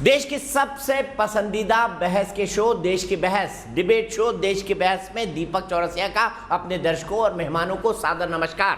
देश की सबसे पसंदीदा बहस के शो देश की बहस डिबेट शो देश की बहस में दीपक चौरसिया का अपने दर्शकों और मेहमानों को सादर नमस्कार।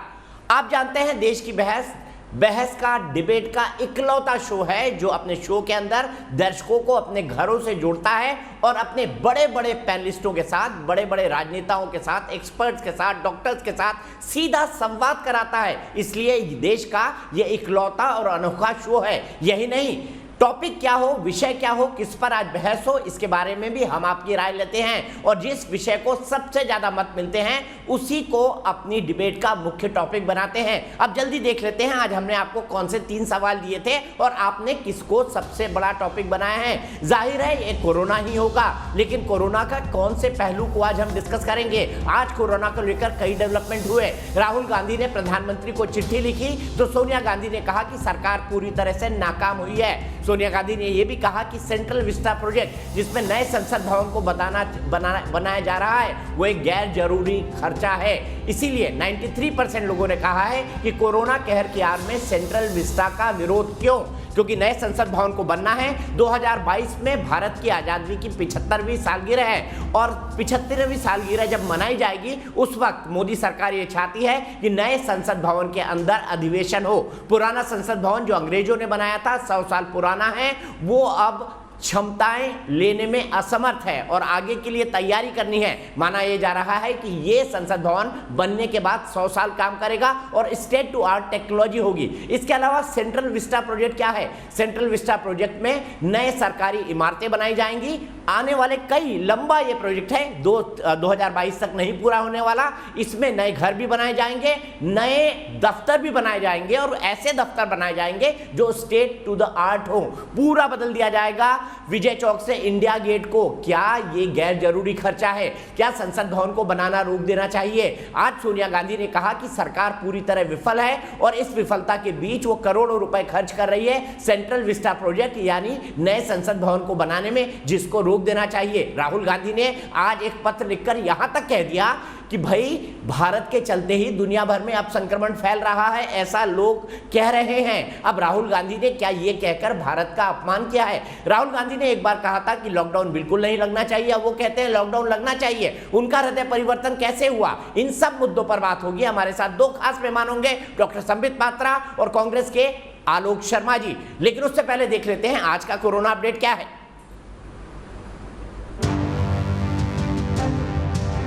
आप जानते हैं देश की बहस का डिबेट का इकलौता शो है जो अपने शो के अंदर दर्शकों को अपने घरों से जोड़ता है और अपने बड़े बड़े पैनलिस्टों के साथ, बड़े बड़े राजनेताओं के साथ, एक्सपर्ट्स के साथ, डॉक्टर्स के साथ सीधा संवाद कराता है। इसलिए देश का यह इकलौता और अनोखा शो है। यही नहीं, टॉपिक क्या हो, विषय क्या हो, किस पर आज बहस हो, इसके बारे में भी हम आपकी राय लेते हैं और जिस विषय को सबसे ज्यादा मत मिलते हैं उसी को अपनी डिबेट का मुख्य टॉपिक बनाते हैं। अब जल्दी देख लेते हैं आज हमने आपको कौन से 3 सवाल दिए थे और आपने किसको सबसे बड़ा टॉपिक बनाया है। जाहिर है ये कोरोना ही होगा, लेकिन कोरोना का कौन से पहलू को आज हम डिस्कस करेंगे। आज कोरोना को लेकर कई डेवलपमेंट हुए। राहुल गांधी ने प्रधानमंत्री को चिट्ठी लिखी तो सोनिया गांधी ने कहा कि सरकार पूरी तरह से नाकाम हुई है। सोनिया गांधी ने यह भी कहा कि सेंट्रल विस्टा प्रोजेक्ट जिसमें नए संसद भवन को बनाया जा रहा है वो एक गैर जरूरी खर्चा है। इसीलिए 93% लोगों ने कहा है कि कोरोना कहर की आड़ में सेंट्रल विस्टा का विरोध क्यों, क्योंकि नए संसद भवन को बनना है। 2022 में भारत की आजादी की 75वीं सालगिरह है और 75वीं सालगिरह जब मनाई जाएगी उस वक्त मोदी सरकार ये चाहती है कि नए संसद भवन के अंदर अधिवेशन हो। पुराना संसद भवन जो अंग्रेजों ने बनाया था, 100 साल पुराना है, वो अब क्षमताएं लेने में असमर्थ है और आगे के लिए तैयारी करनी है। माना यह जा रहा है कि यह संसद भवन बनने के बाद 100 साल काम करेगा और स्टेट टू आर्ट टेक्नोलॉजी होगी। इसके अलावा सेंट्रल विस्टा प्रोजेक्ट क्या है? सेंट्रल विस्टा प्रोजेक्ट में नए सरकारी इमारतें बनाई जाएंगी। आने वाले कई लंबा ये प्रोजेक्ट है, 2022 तक नहीं पूरा होने वाला। इसमें नए घर भी बनाए जाएंगे, नए दफ्तर भी बनाए जाएंगे और ऐसे दफ्तर बनाए जाएंगे जो स्टेट टू द आर्ट हो। पूरा बदल दिया जाएगा विजय चौक से इंडिया गेट को। क्या ये गैर जरूरी खर्चा है? क्या संसद भवन को बनाना रोक देना चाहिए? आज सोनिया गांधी ने कहा कि सरकार पूरी तरह विफल है और इस विफलता के बीच वो करोड़ों रुपए खर्च कर रही है सेंट्रल विस्टा प्रोजेक्ट यानी नए संसद भवन को बनाने में, जिसको रोक देना चाहिए। राहुल गांधी ने आज एक पत्र लिखकर यहां तक कह दिया कि भाई भारत के चलते ही दुनिया भर में अब संक्रमण फैल रहा है, ऐसा लोग कह रहे हैं। अब राहुल गांधी ने क्या ये कहकर भारत का अपमान किया है? राहुल गांधी ने एक बार कहा था कि लॉकडाउन बिल्कुल नहीं लगना चाहिए, अब वो कहते हैं लॉकडाउन लगना चाहिए। उनका हृदय परिवर्तन कैसे हुआ? इन सब मुद्दों पर बात होगी। हमारे साथ 2 खास मेहमान होंगे, डॉक्टर संबित पात्रा और कांग्रेस के आलोक शर्मा जी। लेकिन उससे पहले देख लेते हैं आज का कोरोना अपडेट क्या है।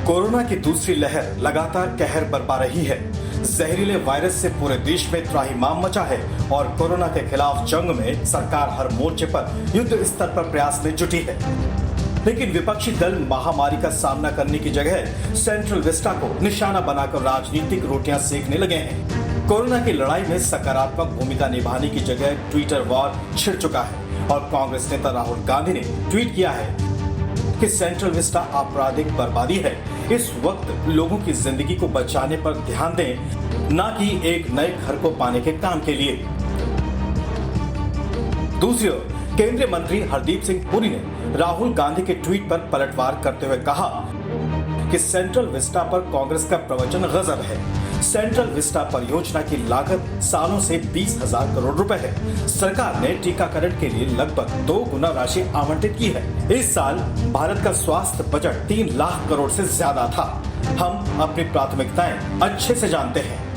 कोरोना की दूसरी लहर लगातार कहर बरपा रही है। जहरीले वायरस से पूरे देश में त्राहिमाम मचा है और कोरोना के खिलाफ जंग में सरकार हर मोर्चे पर युद्ध स्तर पर प्रयास में जुटी है। लेकिन विपक्षी दल महामारी का सामना करने की जगह सेंट्रल विस्टा को निशाना बनाकर राजनीतिक रोटियां सेकने लगे हैं। कोरोना की लड़ाई में सकारात्मक भूमिका निभाने की जगह ट्विटर वॉर छिड़ चुका है और कांग्रेस नेता राहुल गांधी ने ट्वीट किया है कि सेंट्रल विस्टा आपराधिक बर्बादी है। इस वक्त लोगों की जिंदगी को बचाने पर ध्यान दें, न कि एक नए घर को पाने के काम के लिए। दूसरी ओर केंद्रीय मंत्री हरदीप सिंह पुरी ने राहुल गांधी के ट्वीट पर पलटवार करते हुए कहा कि सेंट्रल विस्टा पर कांग्रेस का प्रवचन गजब है। सेंट्रल विस्टा परियोजना की लागत सालों से 20,000 करोड़ रुपए है। सरकार ने टीकाकरण के लिए लगभग 2 गुना राशि आवंटित की है। इस साल भारत का स्वास्थ्य बजट 3 लाख करोड़ से ज्यादा था। हम अपनी प्राथमिकताएं अच्छे से जानते हैं।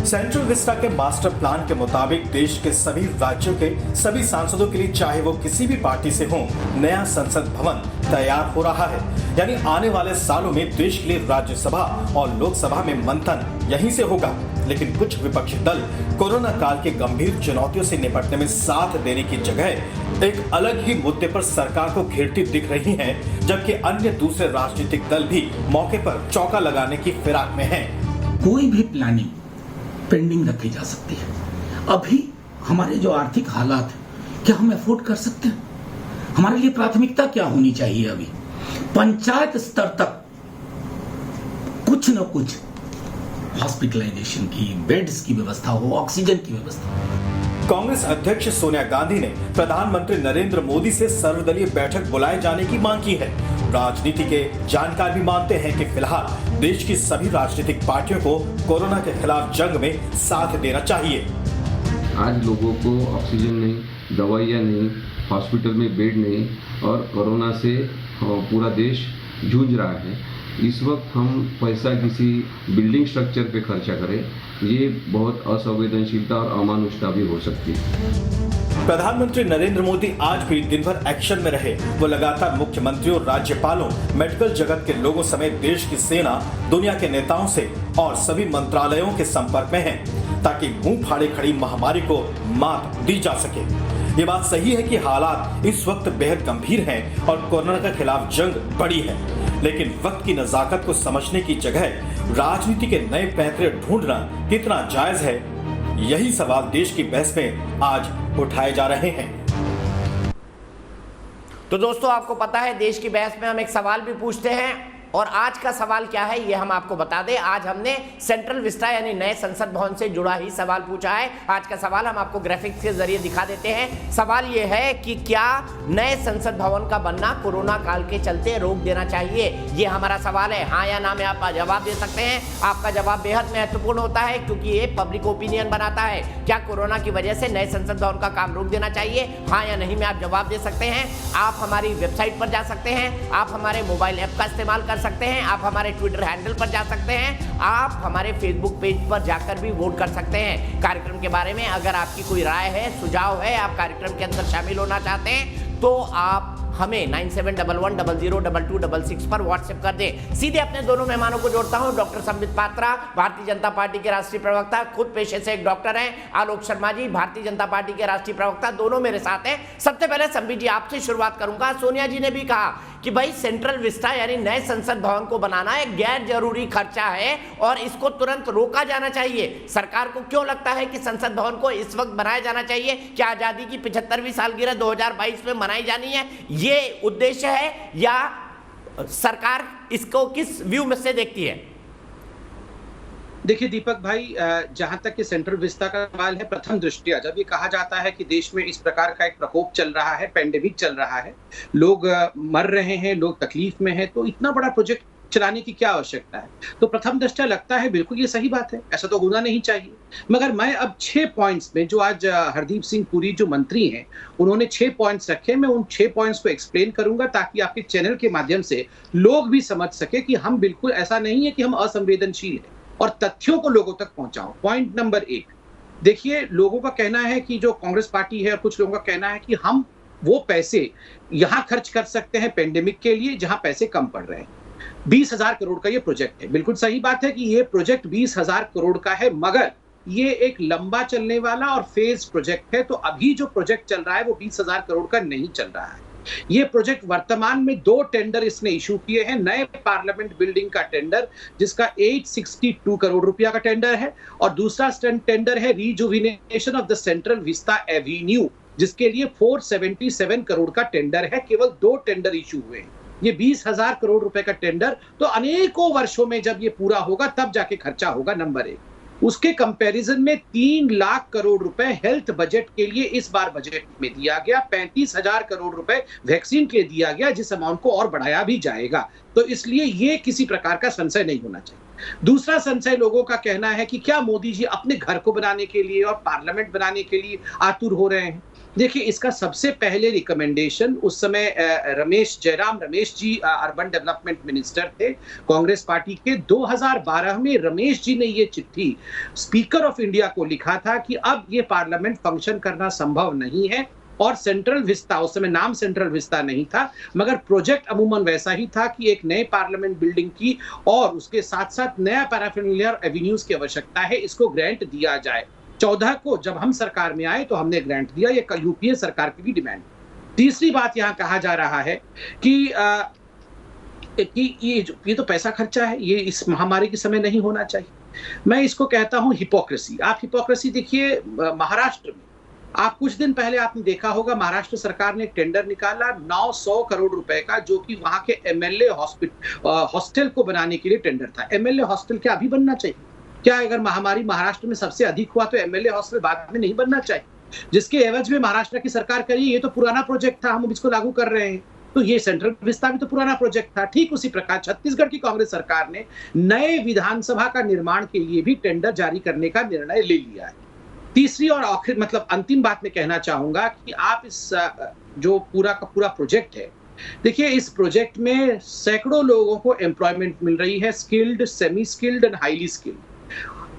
सेंट्रल विस्टा के मास्टर प्लान के मुताबिक देश के सभी राज्यों के सभी सांसदों के लिए, चाहे वो किसी भी पार्टी से हो, नया संसद भवन तैयार हो रहा है। यानी आने वाले सालों में देश के लिए राज्यसभा और लोकसभा में मंथन यहीं से होगा। लेकिन कुछ विपक्षी दल कोरोना काल के गंभीर चुनौतियों से निपटने में साथ देने की जगह एक अलग ही मुद्दे पर सरकार को घेरती दिख रही हैं, जबकि अन्य दूसरे राजनीतिक दल भी मौके पर चौका लगाने की फिराक में हैं। कोई भी प्लानिंग पेंडिंग रखी जा सकती है। अभी हमारे जो आर्थिक हालात है, क्या हम अफोर्ड कर सकते हैं? हमारे लिए प्राथमिकता क्या होनी चाहिए? अभी पंचायत स्तर तक कुछ न कुछ हॉस्पिटलाइजेशन की, बेड्स की व्यवस्था हो, ऑक्सीजन की व्यवस्था हो। कांग्रेस अध्यक्ष सोनिया गांधी ने प्रधानमंत्री नरेंद्र मोदी से सर्वदलीय बैठक बुलाए जाने की मांग की है। राजनीति के जानकार भी मानते हैं कि फिलहाल देश की सभी राजनीतिक पार्टियों को कोरोना के खिलाफ जंग में साथ देना चाहिए। आज लोगों को ऑक्सीजन नहीं, दवाइयाँ नहीं, हॉस्पिटल में बेड नहीं और कोरोना से पूरा देश जूझ रहा है। इस वक्त हम पैसा किसी बिल्डिंग स्ट्रक्चर पे खर्चा करें, ये बहुत असंवेदनशीलता और अमानुषता भी हो सकती है। प्रधानमंत्री नरेंद्र मोदी आज भी दिन भर एक्शन में रहे। वो लगातार मुख्यमंत्रियों, राज्यपालों, मेडिकल जगत के लोगों समेत देश की सेना, दुनिया के नेताओं से और सभी मंत्रालयों के संपर्क में हैं, ताकि मुंह फाड़े खड़ी महामारी को मात दी जा सके। ये बात सही है कि हालात इस वक्त बेहद गंभीर हैं और कोरोना के खिलाफ जंग बड़ी है, लेकिन वक्त की नजाकत को समझने की जगह राजनीति के नए पैंतरे ढूंढना कितना जायज है, यही सवाल देश की बहस में आज उठाए जा रहे हैं। तो दोस्तों, आपको पता है देश की बहस में हम एक सवाल भी पूछते हैं, और आज का सवाल क्या है ये हम आपको बता दें। आज हमने सेंट्रल विस्टा यानी नए संसद भवन से जुड़ा ही सवाल पूछा है। आज का सवाल हम आपको ग्राफिक्स के जरिए दिखा देते हैं। सवाल ये है कि क्या नए संसद भवन का बनना कोरोना काल के चलते रोक देना चाहिए? ये हमारा सवाल है। हाँ या ना में आप जवाब दे सकते हैं। आपका जवाब बेहद महत्वपूर्ण होता है, क्योंकि ये पब्लिक ओपिनियन बनाता है। क्या कोरोना की वजह से नए संसद भवन का काम रोक देना चाहिए? हाँ या नहीं में आप जवाब दे सकते हैं। आप हमारी वेबसाइट पर जा सकते हैं, आप हमारे मोबाइल ऐप का इस्तेमाल कर सकते हैं, आप हमारे ट्विटर हैंडल पर जा सकते हैं, आप हमारे फेसबुक पेज पर जाकर भी वोट कर सकते हैं। कार्यक्रम के बारे में अगर आपकी कोई राय है, सुझाव है, आप कार्यक्रम के अंदर शामिल होना चाहते हैं, तो आप हमें 9711002266 पर व्हाट्सएप कर दें। सीधे अपने दोनों मेहमानों को जोड़ता हूं। डॉक्टर संबित पात्रा, भारतीय जनता पार्टी के राष्ट्रीय प्रवक्ता, खुद पेशे से एक डॉक्टर हैं। आलोक शर्मा जी, भारतीय जनता पार्टी के राष्ट्रीय प्रवक्ता, दोनों मेरे साथ हैं। सबसे पहले संबित जी आपसे शुरुआत करूंगा। सोनिया जी ने भी कहा कि भाई सेंट्रल विस्टा यानी नए संसद भवन को बनाना एक गैर जरूरी खर्चा है और इसको तुरंत रोका जाना चाहिए। सरकार को क्यों लगता है कि संसद भवन को इस वक्त बनाया जाना चाहिए? क्या आजादी की 75वीं सालगिरह 2022 में मनाई जानी है, ये उद्देश्य है, या सरकार इसको किस व्यू में से देखती है? देखिए दीपक भाई, जहां तक कि सेंट्रल विस्टा का सवाल है, प्रथम दृष्टया जब ये कहा जाता है कि देश में इस प्रकार का एक प्रकोप चल रहा है, पेंडेमिक चल रहा है, लोग मर रहे हैं, लोग तकलीफ में हैं, तो इतना बड़ा प्रोजेक्ट चलाने की क्या आवश्यकता है? तो प्रथम दृष्टया लगता है बिल्कुल ये सही बात है, ऐसा तो होना नहीं चाहिए। मगर मैं अब 6 पॉइंट्स में, जो आज हरदीप सिंह पुरी जो मंत्री हैं, उन्होंने 6 पॉइंट्स रखे, मैं उन 6 पॉइंट्स को एक्सप्लेन करूंगा ताकि आपके चैनल के माध्यम से लोग भी समझ सके कि हम बिल्कुल ऐसा नहीं है कि हम असंवेदनशील हैं, और तथ्यों को लोगों तक पहुंचाओ। पॉइंट नंबर 1, देखिए लोगों का कहना है कि जो कांग्रेस पार्टी है और कुछ लोगों का कहना है कि हम वो पैसे यहां खर्च कर सकते हैं पेंडेमिक के लिए जहां पैसे कम पड़ रहे हैं। 20,000 करोड़ का ये प्रोजेक्ट है। बिल्कुल सही बात है कि ये प्रोजेक्ट 20,000 करोड़ का है, मगर ये एक लंबा चलने वाला और फेज प्रोजेक्ट है। तो अभी जो प्रोजेक्ट चल रहा है वो 20,000 करोड़ का नहीं चल रहा है। ये प्रोजेक्ट वर्तमान में 2 टेंडर इसने इशू किए हैं। नए पार्लियामेंट बिल्डिंग का टेंडर जिसका 862 करोड़ रुपया का टेंडर है, और दूसरा टेंडर है rejuvenation of the central Vista Avenue, जिसके लिए 477 करोड़ का टेंडर है। केवल 2 टेंडर इशू हुए हैं। ये 20,000 करोड़ रुपए का टेंडर तो अनेकों वर्षों में जब ये पूरा होगा तब जाके खर्चा होगा, नंबर 1। उसके कंपैरिजन में 3 लाख करोड़ रुपए हेल्थ बजट के लिए इस बार बजट में दिया गया। 35,000 करोड़ रुपए वैक्सीन के लिए दिया गया, जिस अमाउंट को और बढ़ाया भी जाएगा। तो इसलिए ये किसी प्रकार का संशय नहीं होना चाहिए। दूसरा संशय लोगों का कहना है कि क्या मोदी जी अपने घर को बनाने के लिए और पार्लियामेंट बनाने के लिए आतुर हो रहे हैं। देखिए, इसका सबसे पहले रिकमेंडेशन उस समय Ramesh ji urban development minister थे कांग्रेस पार्टी के। 2012 में रमेश जी ने ये चिट्ठी स्पीकर ऑफ इंडिया को लिखा था कि अब ये पार्लियामेंट फंक्शन करना संभव नहीं है, और सेंट्रल विस्टा, उस समय नाम सेंट्रल विस्टा नहीं था, मगर प्रोजेक्ट अमूमन वैसा ही था कि एक नए पार्लियामेंट बिल्डिंग की और उसके साथ साथ नया पैराफिलियर एवेन्यूज की आवश्यकता है, इसको ग्रांट दिया जाए। 14 को जब हम सरकार में आए तो हमने ग्रांट दिया, ये यूपीए सरकार की भी डिमांड। तीसरी बात यहां कहा जा रहा है कि ये तो पैसा खर्चा है, ये इस महामारी के समय नहीं होना चाहिए। मैं इसको कहता हूं हिपोक्रेसी। आप हिपोक्रेसी देखिए, महाराष्ट्र में आप कुछ दिन पहले आपने देखा होगा, महाराष्ट्र सरकार ने एक टेंडर निकाला 900 करोड़ रुपए का, जो कि वहां के एमएलए हॉस्टल को बनाने के लिए टेंडर था। एमएलए हॉस्टल क्या अभी बनना चाहिए? क्या अगर महामारी महाराष्ट्र में सबसे अधिक हुआ तो एमएलए हॉस्टल बाद में नहीं बनना चाहिए? जिसके एवज में महाराष्ट्र की सरकार करी, ये तो पुराना प्रोजेक्ट था, हम इसको लागू कर रहे हैं। तो ये सेंट्रल विस्टा भी तो पुराना प्रोजेक्ट था। ठीक उसी प्रकार छत्तीसगढ़ की कांग्रेस सरकार ने नए विधानसभा का निर्माण के लिए भी टेंडर जारी करने का निर्णय ले लिया है। तीसरी और आखिर मतलब अंतिम बात मैं कहना चाहूंगा कि आप इस जो पूरा का पूरा प्रोजेक्ट है, देखिए इस प्रोजेक्ट में सैकड़ों लोगों को एम्प्लॉयमेंट मिल रही है, skilled, semi skilled and highly skilled.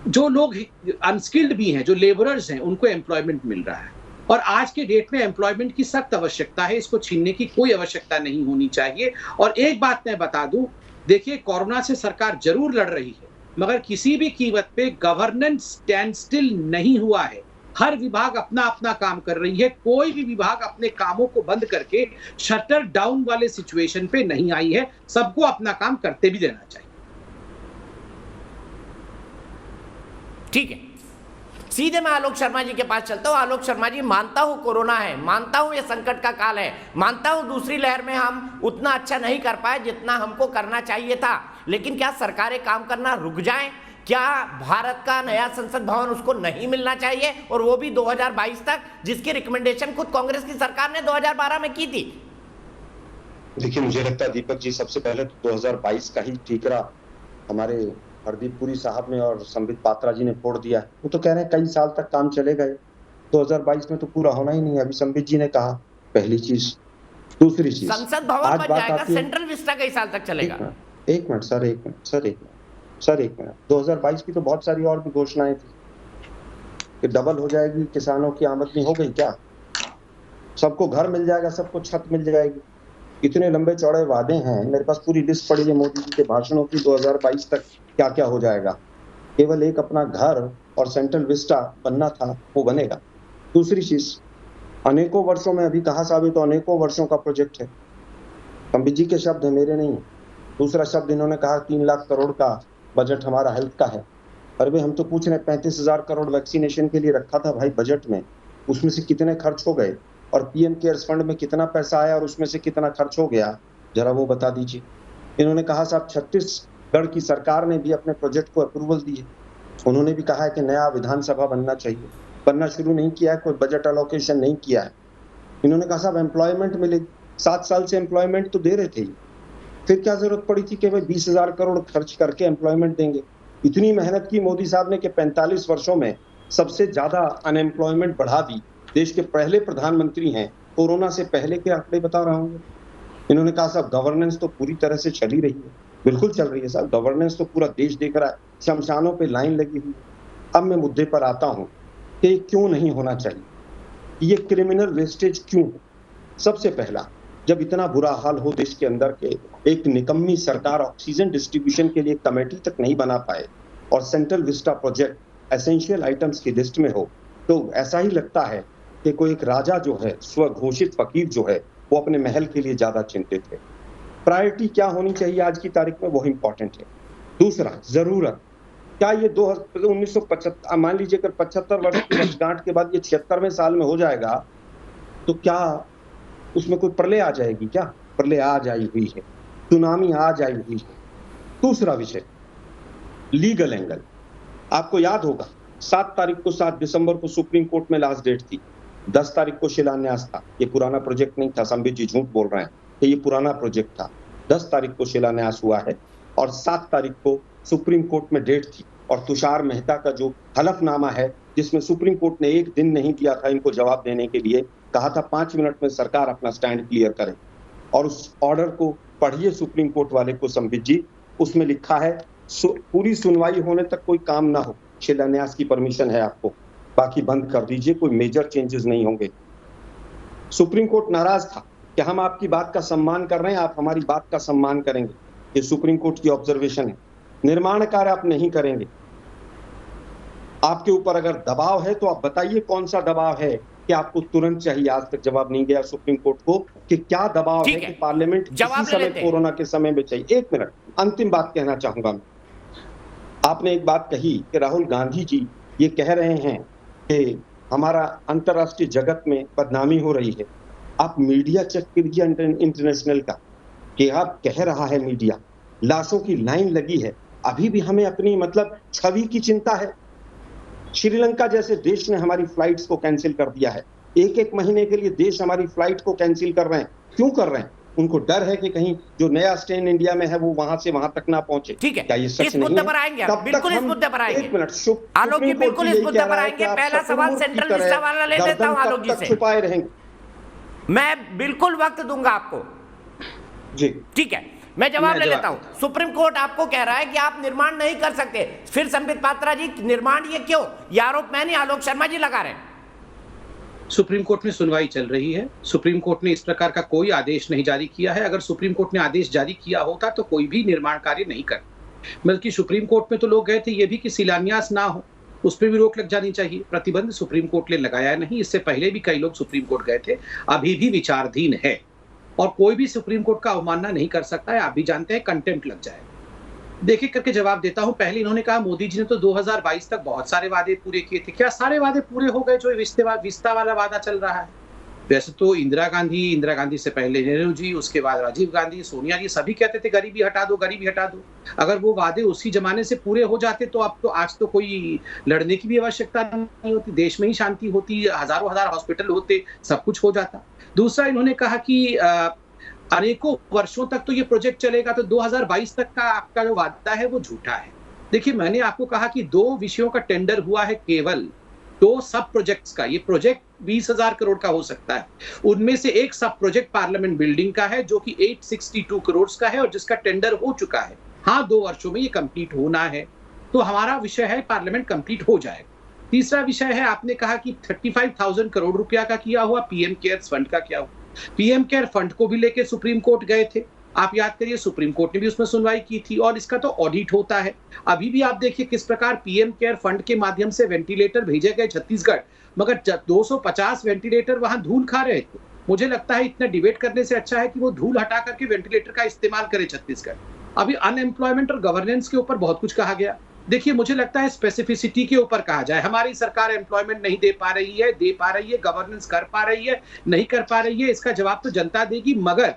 जो लोग अनस्किल्ड भी हैं, जो लेबरर्स हैं, उनको एम्प्लॉयमेंट मिल रहा है। और आज के डेट में एम्प्लॉयमेंट की सख्त आवश्यकता है, इसको छीनने की कोई आवश्यकता नहीं होनी चाहिए। और एक बात मैं बता दूं, देखिए कोरोना से सरकार जरूर लड़ रही है, मगर किसी भी कीमत पे गवर्नेंस स्टैंड स्टिल नहीं हुआ है। हर विभाग अपना अपना काम कर रही है, कोई भी विभाग अपने कामों को बंद करके शटर डाउन वाले सिचुएशन पे नहीं आई है। सबको अपना काम करते भी देना चाहिए। ठीक है, सीधे मैं आलोक शर्मा जी के पास चलता हूं। आलोक शर्मा जी, मानता हूं कोरोना है, मानता हूं ये संकट का काल है, मानता हूं दूसरी लहर में हम उतना अच्छा नहीं कर पाए जितना हमको करना चाहिए था, लेकिन क्या सरकारें काम करना रुक जाएं? क्या भारत का नया संसद भवन उसको नहीं मिलना चाहिए, और वो भी 2022 तक, जिसकी रिकमेंडेशन खुद कांग्रेस की सरकार ने 2012 में की थी? देखिए, मुझे लगता है दीपक जी, सबसे पहले तो 2022 का ही ठीकरा हमारे हरदीप पुरी साहब ने और संबित पात्रा जी ने फोड़ दिया। वो तो कह रहे हैं कई साल तक काम चलेगा, 2022 में तो पूरा होना ही नहीं है। अभी संबित जी ने कहा, पहली चीज। दूसरी चीज, संसद भवन बन जाएगा, सेंट्रल विस्टा कई साल तक चलेगा। एक मिनट सर, 2022 की तो बहुत सारी और भी घोषणाएं थी कि डबल हो जाएगी किसानों की आमदनी। हो गई क्या? सबको घर मिल जाएगा, सबको छत मिल जाएगी। इतने लंबे चौड़े वादे हैं, मेरे पास पूरी लिस्ट पड़ी है मोदी जी के भाषणों की। 2022 तक क्या क्या हो जाएगा? केवल एक अपना घर और सेंट्रल विस्टा बनना था, वो बनेगा। दूसरी चीज, अनेकों वर्षों में, अभी कहा साहब, तो अनेकों वर्षों का प्रोजेक्ट है। संबित जी के शब्द है, मेरे नहीं। दूसरा शब्द इन्होंने कहा 3 लाख करोड़ का बजट हमारा हेल्थ का है। अरे भाई, हम तो पूछ रहे हैं 35,000 करोड़ वैक्सीनेशन के लिए रखा था भाई बजट में, उसमें से कितने खर्च हो गए? और पीएम केयर्स फंड में कितना पैसा आया और उसमें से कितना खर्च हो गया, जरा वो बता दीजिए। इन्होंने कहा साहब छत्तीसगढ़ की सरकार ने भी अपने प्रोजेक्ट को अप्रूवल दी है। उन्होंने भी कहा है कि नया विधानसभा बनना चाहिए, बनना शुरू नहीं किया है, कोई बजट अलोकेशन नहीं किया है। इन्होंने कहा साहब एम्प्लॉयमेंट मिलेगी, 7 साल से एम्प्लॉयमेंट तो दे रहे थे, फिर क्या जरूरत पड़ी थी कि भाई 20,000 करोड़ खर्च करके एम्प्लॉयमेंट देंगे? इतनी मेहनत की मोदी साहब ने कि 45 वर्षों में सबसे ज्यादा अनएम्प्लॉयमेंट बढ़ा दी। देश के पहले प्रधानमंत्री हैं, कोरोना से पहले के आंकड़े बता रहा हूँ। इन्होंने कहा साहब गवर्नेंस तो पूरी तरह से चल ही रही है। बिल्कुल चल रही है साहब, गवर्नेंस तो पूरा देश देख रहा है, शमशानों पे लाइन लगी हुई। अब मैं मुद्दे पर आता हूँ कि क्यों नहीं होना चाहिए, ये क्रिमिनल वेस्टेज क्यों? सबसे पहला, जब इतना बुरा हाल हो देश के अंदर के एक निकम्मी सरकार ऑक्सीजन डिस्ट्रीब्यूशन के लिए कमेटी तक नहीं बना पाए और central Vista project essential items की लिस्ट में हो, तो ऐसा ही लगता है कि कोई एक राजा जो है, स्वघोषित फकीर जो है, वो अपने महल के लिए ज्यादा चिंतित है। प्रायोरिटी क्या होनी चाहिए आज की तारीख में, वो इंपॉर्टेंट है। दूसरा, जरूरत क्या ये 1975, मान लीजिए अगर 75 वर्ष की वर्षगांठ के बाद ये 76वें साल में हो जाएगा, तो क्या उसमें कोई प्रलय आ जाएगी? क्या प्रलय आज आई हुई है, सुनामी आज आई हुई है। दूसरा विषय, लीगल एंगल। आपको याद होगा 7 दिसंबर को सुप्रीम कोर्ट में लास्ट डेट थी, 10 तारीख को शिलान्यास था। ये पुराना प्रोजेक्ट नहीं था, संबित जी झूठ बोल रहे हैं कि ये पुराना प्रोजेक्ट था। 10 तारीख को शिलान्यास हुआ है और 7 तारीख को सुप्रीम कोर्ट में डेट थी। और तुषार मेहता का जो हलफनामा है, जिसमें सुप्रीम कोर्ट ने 1 दिन नहीं दिया था इनको जवाब देने के लिए, कहा था 5 मिनट में सरकार अपना स्टैंड क्लियर करे। और उस ऑर्डर को पढ़िए सुप्रीम कोर्ट वाले को संबित जी, उसमें लिखा है पूरी सुनवाई होने तक कोई काम ना हो, शिलान्यास की परमिशन है आपको, बाकी बंद कर दीजिए, कोई मेजर चेंजेस नहीं होंगे। सुप्रीम कोर्ट नाराज था कि हम आपकी बात का सम्मान कर रहे हैं, आप हमारी बात का सम्मान करेंगे। ये सुप्रीम कोर्ट की ऑब्जर्वेशन है। निर्माण कार्य आप नहीं करेंगे, आपके ऊपर अगर दबाव है तो आप बताइए कौन सा दबाव है कि आपको तुरंत चाहिए। आज तक जवाब नहीं गया सुप्रीम कोर्ट को कि क्या दबाव है कि पार्लियामेंट इसी समय कोरोना के समय में चाहिए। 1 मिनट, अंतिम बात कहना चाहूंगा मैं। आपने एक बात कही कि राहुल गांधी जी ये कह रहे हैं कि हमारा अंतरराष्ट्रीय जगत में बदनामी हो रही है। आप मीडिया चेक कीजिए इंटरनेशनल का, कि आप कह रहा है मीडिया, लाशों की लाइन लगी है, अभी भी हमें अपनी मतलब छवि की चिंता है। श्रीलंका जैसे देश ने हमारी फ्लाइट्स को कैंसिल कर दिया है। 1-1 महीने के लिए देश हमारी फ्लाइट को कैंसिल कर रहे हैं। क्यों कर रहे हैं? उनको डर है कि कहीं जो नया स्ट्रेन इंडिया में है वो वहां से वहां तक ना पहुंचे। ठीक है, क्या ये सच इस नहीं मुद्दे है? पर आएंगे आप, तब तक बिल्कुल इस हम- मुद्दे पर आएंगे। एक मिनट, आलोक जी, सुप्रीम कोर्ट बिल्कुल इस यही मुद्दे कह पर रहा है आएंगे। कि आप पहला सवाल शत्रुमुख की सेंट्रल तरह विस्ता वाला ले लेता हूं गर्दन आलोक कब जी तक से। छुपाए रहेंगे। मैं बिल्कुल वक्त दूंगा आपको, जी, ठीक है, मैं जवाब मैं ले जवाब लेता हूं। देता हूं। सुप्रीम कोर्ट आपको कह रहा है कि आप निर्माण नहीं कर सकते। फिर संबित पात्रा जी, निर्माण ये क्यों? ये आरोप मैं नहीं, आलोक शर्मा जी लगा रहे हैं। सुप्रीम कोर्ट में सुनवाई चल रही है। सुप्रीम कोर्ट ने इस प्रकार का कोई आदेश नहीं जारी किया है। अगर सुप्रीम कोर्ट ने आदेश जारी किया होता तो कोई भी निर्माण कार्य नहीं कर, बल्कि सुप्रीम कोर्ट में तो लोग गए थे ये भी कि शिलान्यास ना हो, उस पर भी रोक लग जानी चाहिए। प्रतिबंध सुप्रीम कोर्ट ने लगाया नहीं। इससे पहले भी कई लोग सुप्रीम कोर्ट गए थे, अभी भी विचाराधीन है और कोई भी सुप्रीम कोर्ट का अवमानना नहीं कर सकता है। आप भी जानते हैं, कंटेम्प्ट लग जाए। देखिए, करके जवाब देता हूं। पहले इन्होंने कहा मोदी जी ने तो 2022 तक बहुत सारे वादे पूरे किए थे। क्या सारे वादे पूरे हो गए जो विस्ता वाला वादा चल रहा है? वैसे तो इंदिरा गांधी से पहले नेहरू जी, उसके बाद राजीव गांधी, सोनिया जी, सभी कहते थे गरीबी हटा दो, गरीबी हटा दो। अगर वो वादे उसी जमाने से पूरे हो जाते तो अब तो आज तो कोई लड़ने की भी आवश्यकता नहीं होती, देश में ही शांति होती, हजारों हजार हॉस्पिटल होते, सब कुछ हो जाता। दूसरा, इन्होंने कहा कि अनेकों वर्षों तक तो ये प्रोजेक्ट चलेगा, तो 2022 तक का आपका जो वादा है वो झूठा है। देखिए, मैंने आपको कहा कि 2 विषयों का टेंडर हुआ है, केवल 2 सब प्रोजेक्ट्स का। ये प्रोजेक्ट 20,000 करोड़ का हो सकता है। उनमें से एक सब प्रोजेक्ट पार्लियामेंट बिल्डिंग का है जो कि 862 करोड़ का है और जिसका टेंडर हो चुका है। हाँ, 2 वर्षों में ये कंप्लीट होना है, तो हमारा विषय है पार्लियामेंट कंप्लीट हो जाएगा। तीसरा विषय है, आपने कहा कि 35,000 करोड़ रुपया का किया हुआ, पीएम केयर्स फंड का क्या हुआ? पीएम केयर फंड को भी लेके सुप्रीम कोर्ट गए थे। आप याद करिए, सुप्रीम कोर्ट ने भी उसमें सुनवाई की थी और इसका तो ऑडिट होता है। अभी भी आप देखिए किस प्रकार पीएम केयर फंड के माध्यम से वेंटिलेटर भेजे गए छत्तीसगढ़, मगर 250 वेंटिलेटर वहां धूल खा रहे थे। मुझे लगता है इतना डिबेट करने से अच्छा है कि वो धूल हटा करके वेंटिलेटर का इस्तेमाल करे छत्तीसगढ़। अभी अनएम्प्लॉयमेंट और गवर्नेंस के ऊपर बहुत कुछ कहा गया। देखिए, मुझे लगता है स्पेसिफिसिटी के ऊपर कहा जाए। हमारी सरकार एम्प्लॉयमेंट नहीं दे पा रही है, दे पा रही है, गवर्नेंस कर पा रही है, नहीं कर पा रही है, इसका जवाब तो जनता देगी। मगर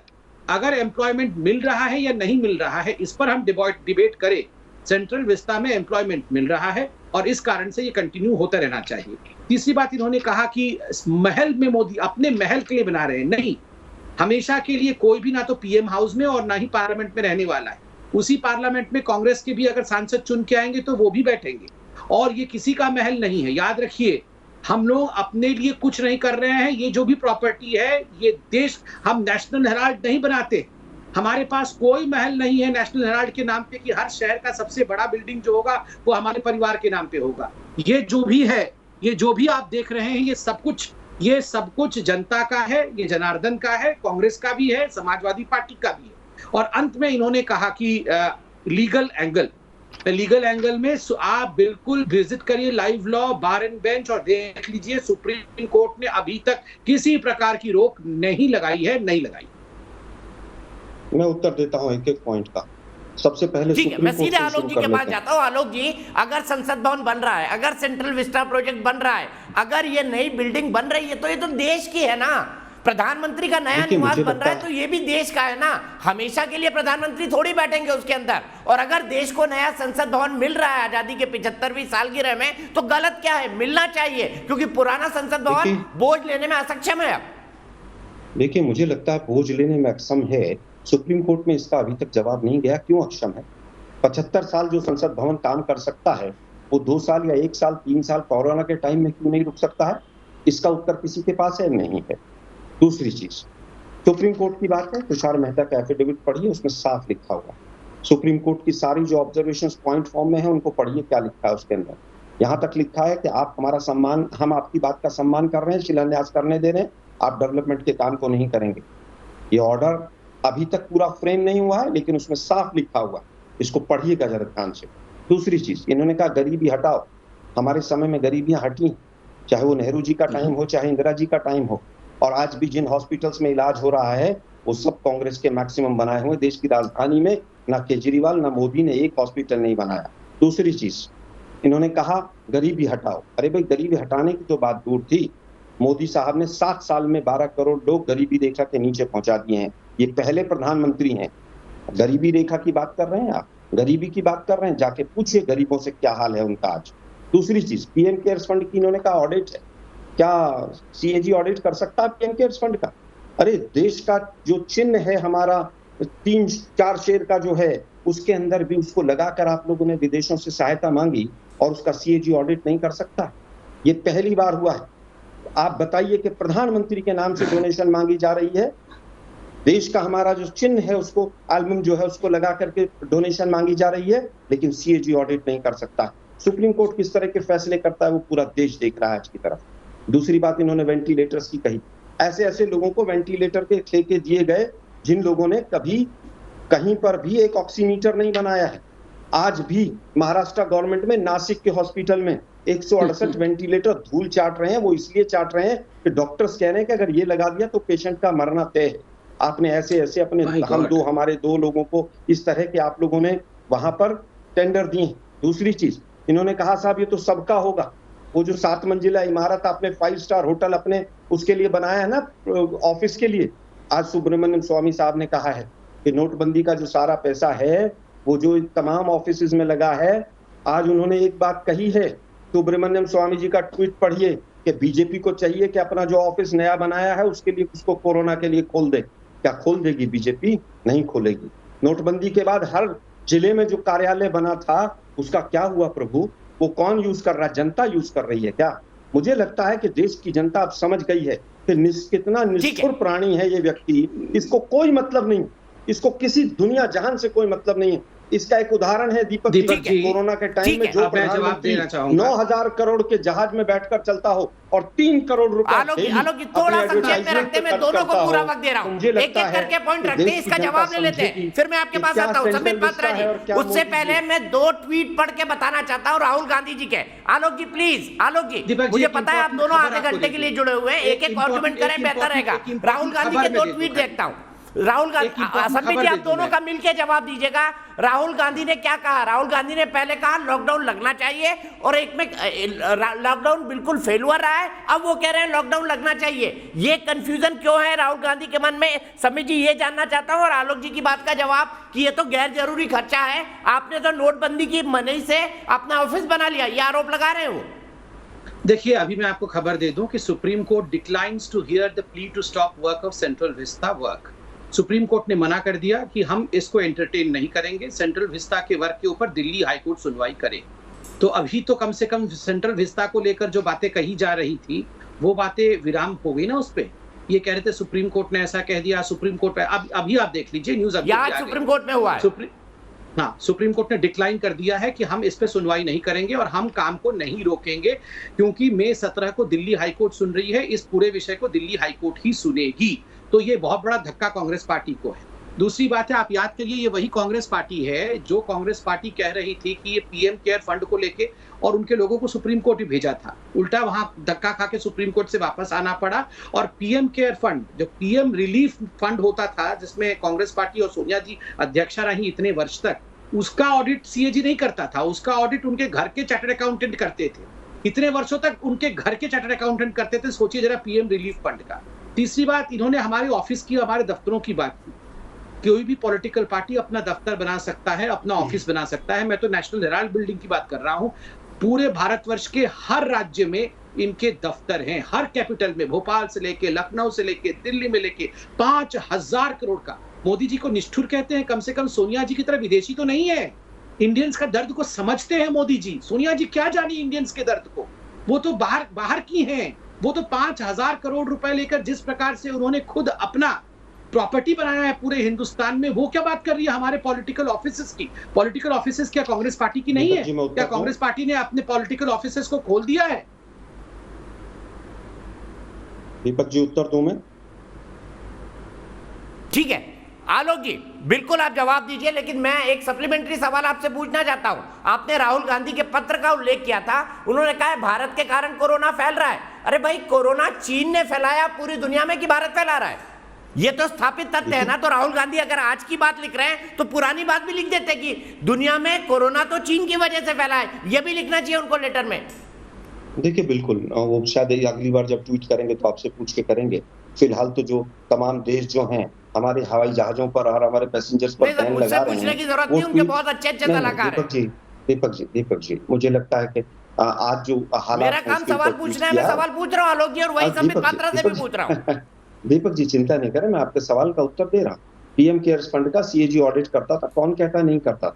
अगर एम्प्लॉयमेंट मिल रहा है या नहीं मिल रहा है, इस पर हम डिबेट करें। सेंट्रल विस्ता में एम्प्लॉयमेंट मिल रहा है और इस कारण से ये कंटिन्यू होता रहना चाहिए। तीसरी बात, इन्होंने कहा कि महल में मोदी अपने महल के लिए बना रहे हैं। नहीं, हमेशा के लिए कोई भी ना तो पीएम हाउस में और ना ही पार्लियामेंट में रहने वाला है। उसी पार्लियामेंट में कांग्रेस के भी अगर सांसद चुन के आएंगे तो वो भी बैठेंगे और ये किसी का महल नहीं है। याद रखिए, हम लोग अपने लिए कुछ नहीं कर रहे हैं। ये जो भी प्रॉपर्टी है, ये देश, हम नेशनल हेराल्ड नहीं बनाते। हमारे पास कोई महल नहीं है नेशनल हेराल्ड के नाम पे कि हर शहर का सबसे बड़ा बिल्डिंग जो होगा वो हमारे परिवार के नाम पे होगा। ये जो भी है, ये जो भी आप देख रहे हैं, ये सब कुछ जनता का है, ये जनार्दन का है, कांग्रेस का भी है, समाजवादी पार्टी का भी है। और अंत में इन्होंने कहा कि लीगल एंगल में आप बिल्कुल विजिट करिए live law bar and bench और देख लीजिए, सुप्रीम कोर्ट ने अभी तक किसी प्रकार की रोक नहीं लगाई है, नहीं लगाई। मैं उत्तर देता हूं एक एक पॉइंट का। सबसे पहले ठीक है, मैं सीधे से आलोक शुरू जी कर के पास लेते हैं। जाता हूं। आलोक जी, अगर संसद भवन बन रहा है, अगर सेंट्रल विस्टा प्रोजेक्ट बन रहा है, अगर ये नई बिल्डिंग बन रही है तो ये तो देश की है ना। प्रधानमंत्री का नया देखिए, निवास मुझे बन रहा है लगता तो ये भी देश का है ना। हमेशा के लिए प्रधानमंत्री थोड़ी बैठेंगे उसके अंदर। और अगर देश को नया संसद भवन मिल रहा है आजादी के 75वीं सालगिरह में, तो गलत क्या है? मिलना चाहिए, क्योंकि पुराना संसद भवन बोझ लेने में असक्षम है। अब देखिए, मुझे लगता है बोझ लेने में अक्षम है। सुप्रीम कोर्ट में इसका अभी तक जवाब नहीं गया, क्यों अक्षम है। 75 साल जो संसद भवन काम कर सकता है, वो 2 साल या 1 साल 3 साल कोरोना के टाइम में क्यों नहीं रुक सकता है? इसका उत्तर किसी के पास है? नहीं है। दूसरी चीज, सुप्रीम कोर्ट की बात है, तुषार मेहता का एफिडेविट पढ़िए, उसमें साफ लिखा हुआ। सुप्रीम कोर्ट की सारी जो ऑब्जर्वेशंस पॉइंट फॉर्म में है, उनको पढ़िए, क्या लिखा है उसके अंदर। यहाँ तक लिखा है कि आप हमारा सम्मान, हम आपकी बात का सम्मान कर रहे हैं, शिलान्यास करने दे रहे हैं, आप डेवलपमेंट के काम को नहीं करेंगे। ये ऑर्डर अभी तक पूरा फ्रेम नहीं हुआ है, लेकिन उसमें साफ लिखा हुआ, इसको पढ़िएगा जरा ध्यान से। दूसरी चीज, इन्होंने कहा गरीबी हटाओ। हमारे समय में गरीबियां हटी, चाहे वो नेहरू जी का टाइम हो, चाहे इंदिरा जी का टाइम हो। और आज भी जिन हॉस्पिटल्स में इलाज हो रहा है, वो सब कांग्रेस के मैक्सिमम बनाए हुए। देश की राजधानी में ना केजरीवाल ना मोदी ने एक हॉस्पिटल नहीं बनाया। दूसरी चीज, इन्होंने कहा गरीबी हटाओ। अरे भाई, गरीबी हटाने की तो बात दूर थी। मोदी साहब ने 7 साल में 12 करोड़ लोग गरीबी रेखा के नीचे पहुंचा दिए हैं। ये पहले प्रधानमंत्री हैं। गरीबी रेखा की बात कर रहे हैं आप, गरीबी की बात कर रहे हैं, जाके पूछिए गरीबों से क्या हाल है उनका आज। दूसरी चीज, पीएम केयर्स फंड की इन्होंने कहा ऑडिट है। क्या सीएजी ऑडिट कर सकता है पीएम केयर्स फंड का? अरे देश का जो चिन्ह है हमारा 3-4 शेर का जो है, उसके अंदर भी उसको लगाकर आप लोगों ने विदेशों से सहायता मांगी और उसका सीएजी ऑडिट नहीं कर सकता। ये पहली बार हुआ है। आप बताइए कि प्रधानमंत्री के नाम से डोनेशन मांगी जा रही है, देश का हमारा जो चिन्ह है उसको, एल्बम जो है उसको लगा करके डोनेशन मांगी जा रही है, लेकिन सीएजी ऑडिट नहीं कर सकता। सुप्रीम कोर्ट किस तरह के फैसले करता है वो पूरा देश देख रहा है आज की तरफ। दूसरी बात इन्होंने वेंटिलेटर्स की कही, ऐसे ऐसे लोगों को वेंटिलेटर के ठेके दिए गए जिन लोगों ने कभी कहीं पर भी एक ऑक्सीमीटर नहीं बनाया है। आज भी महाराष्ट्र गवर्नमेंट में नासिक के हॉस्पिटल में 168 वेंटिलेटर धूल चाट रहे हैं। वो इसलिए चाट रहे हैं कि डॉक्टर्स कह रहे हैं कि अगर ये लगा दिया तो पेशेंट का मरना तय है। आपने ऐसे ऐसे अपने हमारे दो लोगों को इस तरह के आप लोगों ने वहां पर टेंडर दिए। दूसरी चीज इन्होंने कहा साहब ये तो सबका होगा, वो जो 7 मंजिला इमारत आपने 5 स्टार होटल अपने उसके लिए बनाया है ना ऑफिस के लिए, आज सुब्रमण्यम स्वामी साहब ने कहा है कि नोटबंदी का जो सारा पैसा है वो जो तमाम ऑफिस में लगा है। आज उन्होंने एक बात कही है, सुब्रमण्यम स्वामी जी का ट्वीट पढ़िए कि बीजेपी को चाहिए कि अपना जो ऑफिस नया बनाया है उसके लिए उसको कोरोना के लिए खोल दे। क्या खोल देगी बीजेपी? नहीं खोलेगी। नोटबंदी के बाद हर जिले में जो कार्यालय बना था उसका क्या हुआ प्रभु? वो कौन यूज कर रहा है? जनता यूज कर रही है क्या? मुझे लगता है कि देश की जनता अब समझ गई है कि कितना निष्ठुर प्राणी है ये व्यक्ति। इसको कोई मतलब नहीं, इसको किसी दुनिया जहान से कोई मतलब नहीं है। इसका एक उदाहरण है दीपक जी, कोरोना के टाइम में जो प्रधानमंत्री 9,000 करोड़ के जहाज में बैठकर चलता हो और 3 करोड़ रुपए आलोक जी थोड़ा संक्षेप में रखते, मैं दोनों को पूरा वक्त दे रहा हूँ, एक एक करके पॉइंट रखते हैं, इसका जवाब ले लेते हैं, फिर मैं आपके पास आता हूँ। संबित पात्रा जी, उससे पहले मैं 2 ट्वीट पढ़ के बताना चाहता हूँ राहुल गांधी जी के। आलोक जी प्लीज, आलोक जी मुझे पता है आप दोनों आधे घंटे के लिए जुड़े हुए हैं, एक एक आर्गुमेंट करें बेहतर रहेगा। राहुल गांधी के 2 ट्वीट देखता हूँ। राहुल गांधी, संबित जी आप दोनों का मिलकर जवाब दीजिएगा। राहुल गांधी ने क्या कहा? राहुल गांधी ने पहले कहा लॉकडाउन लगना चाहिए और एक में लॉकडाउन बिल्कुल फेल हुआ रहा है, अब वो कह रहे हैं लॉकडाउन लगना चाहिए। ये कंफ्यूजन क्यों है राहुल गांधी के मन में? संबित जी ये जानना चाहता हूं। और आलोक जी की बात का जवाब कि ये तो गैर जरूरी खर्चा है, आपने तो नोटबंदी की मनी से अपना ऑफिस बना लिया, ये आरोप लगा रहे हो। देखिए अभी मैं आपको खबर दे दूं कि Supreme Court declines to hear the plea to stop work of Central Vista work. Supreme Court ने मना कर दिया कि हम इसको एंटरटेन नहीं करेंगे, सेंट्रल विस्ता के वर्क के ऊपर दिल्ली हाईकोर्ट सुनवाई करे। तो अभी तो कम से कम सेंट्रल विस्ता को लेकर जो बातें कही जा रही थी वो बातें विराम हो गई ना उस पे। ये कह रहे थे सुप्रीम कोर्ट ने ऐसा कह दिया, सुप्रीम कोर्ट अभी आप देख लीजिए न्यूज अभी सुप्रीम कोर्ट में हुआ है। सुप्रीम कोर्ट ने डिक्लाइन कर दिया है कि हम इस पे सुनवाई नहीं करेंगे और हम काम को नहीं रोकेंगे, क्योंकि मई 17 को दिल्ली हाईकोर्ट सुन रही है, इस पूरे विषय को दिल्ली हाईकोर्ट ही सुनेगी। तो ये बहुत बड़ा धक्का कांग्रेस पार्टी को है। दूसरी बात है, आप याद करिए ये वही कांग्रेस पार्टी है जो कांग्रेस पार्टी कह रही थी कि ये पीएम केयर फंड को लेके और उनके लोगों को सुप्रीम कोर्ट ही भेजा था, उल्टा वहां धक्का खा के सुप्रीम कोर्ट से वापस आना पड़ा। और पीएम केयर फंड जो पीएम रिलीफ फंड होता था जिसमें कांग्रेस पार्टी और सोनिया जी अध्यक्षा रही इतने वर्ष तक, उसका ऑडिट सीएजी नहीं करता था, उसका ऑडिट उनके घर के चार्टर्ड अकाउंटेंट करते थे। इतने वर्षों तक उनके घर के चार्टर्ड अकाउंटेंट करते थे, सोचिए जरा पीएम रिलीफ फंड का। तीसरी बात, इन्होंने हमारे ऑफिस की, हमारे दफ्तरों की बात की। कोई भी पॉलिटिकल पार्टी अपना दफ्तर बना सकता है, अपना ऑफिस बना सकता है। मैं तो नेशनल हेराल्ड बिल्डिंग की बात कर रहा हूं। पूरे भारतवर्ष के हर राज्य में इनके दफ्तर हैं, हर कैपिटल में, भोपाल से लेके लखनऊ से लेके दिल्ली में लेके 5,000 करोड़ का। मोदी जी को निष्ठुर कहते हैं, कम से कम सोनिया जी की तरह विदेशी तो नहीं है, इंडियंस का दर्द को समझते हैं मोदी जी। सोनिया जी क्या जानी इंडियंस के दर्द को, वो तो बाहर की हैं। वो तो 5,000 करोड़ रुपए लेकर जिस प्रकार से उन्होंने खुद अपना प्रॉपर्टी बनाया है पूरे हिंदुस्तान में, वो क्या बात कर रही है हमारे पॉलिटिकल ऑफिसेस की। पॉलिटिकल ऑफिसेस क्या कांग्रेस पार्टी की नहीं है? क्या कांग्रेस पार्टी ने अपने पॉलिटिकल ऑफिसेस को खोल दिया है? दीपक जी उत्तर दूं मैं? ठीक है आलोक जी, बिल्कुल आप जवाब दीजिए, लेकिन मैं एक सप्लीमेंट्री सवाल आपसे पूछना चाहता हूं। आपने राहुल गांधी के पत्र का उल्लेख किया था, उन्होंने कहा है भारत के कारण कोरोना फैल रहा है। अरे भाई, कोरोना चीन ने फैलाया पूरी दुनिया में कि भारत फैला रहा है? ये तो स्थापित तथ्य है ना। तो राहुल गांधी अगर आज की बात लिख रहे हैं तो पुरानी बात भी लिख देते कि दुनिया में कोरोना तो चीन की वजह से फैला है, ये भी लिखना चाहिए उनको लेटर में। देखिए बिल्कुल, वो शायद अगली बार जब ट्वीट करेंगे तो आपसे पूछ के करेंगे। फिलहाल तो जो तमाम देश जो हैं हमारे हवाई जहाजों पर और हमारे पैसेंजर्स पर बैन लगा रहे हैं, की जरूरत नहीं, उनके बहुत अच्छे कलाकार हैं। दीपक जी मुझे लगता है कि आज जो हालात, मेरा काम सवाल पूछना है, मैं सवाल पूछ रहा हूँ आलोक जी, और वही संबित पात्रा से भी पूछ रहा हूँ। दीपक जी चिंता नहीं करें, मैं आपके सवाल का उत्तर दे रहा हूँ। पीएम केयर्स फंड का सीएजी ऑडिट करता था, कौन कहता नहीं करता?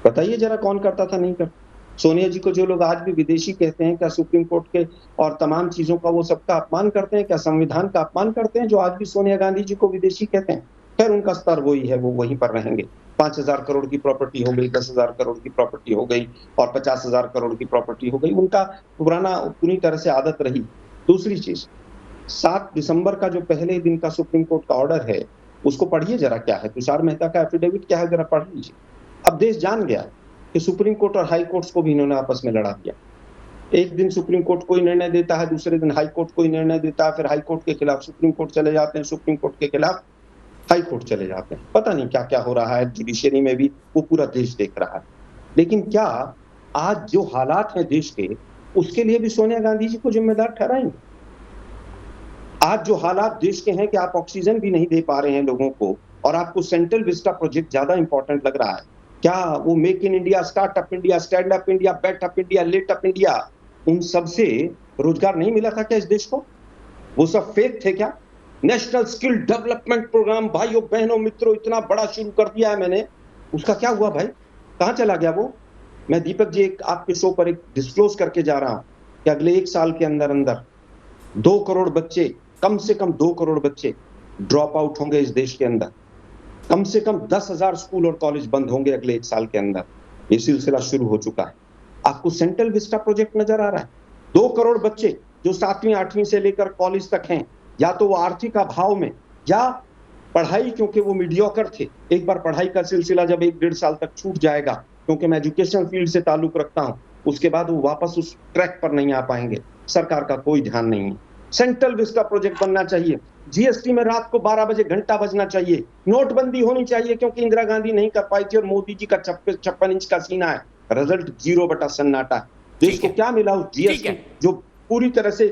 बताइए जरा कौन करता था, नहीं करता? सोनिया जी को जो लोग आज भी विदेशी कहते हैं, क्या सुप्रीम कोर्ट के और तमाम चीजों का वो सबका अपमान करते हैं? क्या संविधान का अपमान करते हैं जो आज भी सोनिया गांधी जी को विदेशी कहते हैं? खैर उनका स्तर वही है, वो वहीं पर रहेंगे। 5,000 करोड़ की प्रॉपर्टी हो गई, 10,000 करोड़ की प्रॉपर्टी हो गई और 50,000 करोड़ की प्रॉपर्टी हो गई, उनका पुराना पूरी तरह से आदत रही। दूसरी चीज, 7 दिसंबर का जो पहले दिन का सुप्रीम कोर्ट का ऑर्डर है उसको पढ़िए जरा, क्या है तुषार मेहता का एफिडेविट क्या है, जरा पढ़ लीजिए। अब देश जान गया कि सुप्रीम कोर्ट और हाई कोर्ट्स को भी इन्होंने आपस में लड़ा दिया। एक दिन सुप्रीम कोर्ट कोई निर्णय देता है, दूसरे दिन हाई कोर्ट कोई निर्णय देता है, फिर हाई कोर्ट के खिलाफ सुप्रीम कोर्ट चले जाते हैं, सुप्रीम कोर्ट के खिलाफ हाई कोर्ट चले जाते हैं। पता नहीं क्या क्या हो रहा है जुडिशरी में भी, वो पूरा देश देख रहा है। लेकिन क्या आज जो हालात हैं देश के, उसके लिए भी सोनिया गांधी जी को जिम्मेदार ठहराएंगे? आज जो हालात देश के हैं कि आप ऑक्सीजन भी नहीं दे पा रहे हैं लोगों को और आपको सेंट्रल विस्टा प्रोजेक्ट ज्यादा इंपॉर्टेंट लग रहा है, क्या वो make in India, startup India, stand up India, bat up India, let up India, उन सब से रोजगार नहीं मिला था क्या इस देश को? वो सब फेक थे क्या? नेशनल स्किल डेवलपमेंट प्रोग्राम भाइयों बहनों मित्रों इतना बड़ा शुरू कर दिया है मैंने, उसका क्या हुआ भाई? कहां चला गया वो? मैं दीपक जी एक आपके शो पर एक डिस्क्लोज करके जा रहा हूं कि अगले 1 साल के अंदर अंदर 2 करोड़ बच्चे, कम से कम 2 करोड़ बच्चे ड्रॉप आउट होंगे इस देश के अंदर। कम से कम 10,000 स्कूल और कॉलेज बंद होंगे अगले 1 साल के अंदर। ये सिलसिला शुरू हो चुका है। आपको सेंट्रल विस्टा प्रोजेक्ट नजर आ रहा है? 2 करोड़ बच्चे जो 7वीं 8वीं से लेकर कॉलेज तक हैं, या तो वो आर्थिक अभाव में या पढ़ाई, क्योंकि वो मीडियोकर थे। एक बार पढ़ाई का सिलसिला जब 1-1.5 साल तक छूट जाएगा, क्योंकि मैं एजुकेशन फील्ड से ताल्लुक रखता हूं, उसके बाद वो वापस उस ट्रैक पर नहीं आ पाएंगे। सरकार का कोई ध्यान नहीं है। सेंट्रल विस्टा प्रोजेक्ट बनना चाहिए। जीएसटी में रात को 12 बजे घंटा बजना चाहिए। नोटबंदी होनी चाहिए, क्योंकि इंदिरा गांधी नहीं कर पाई थी और मोदी जी का 56 इंच का सीना है। रिजल्ट 0 बटा सन्नाटा। देश को क्या मिला उस जीएसटी जो बुरी तरह से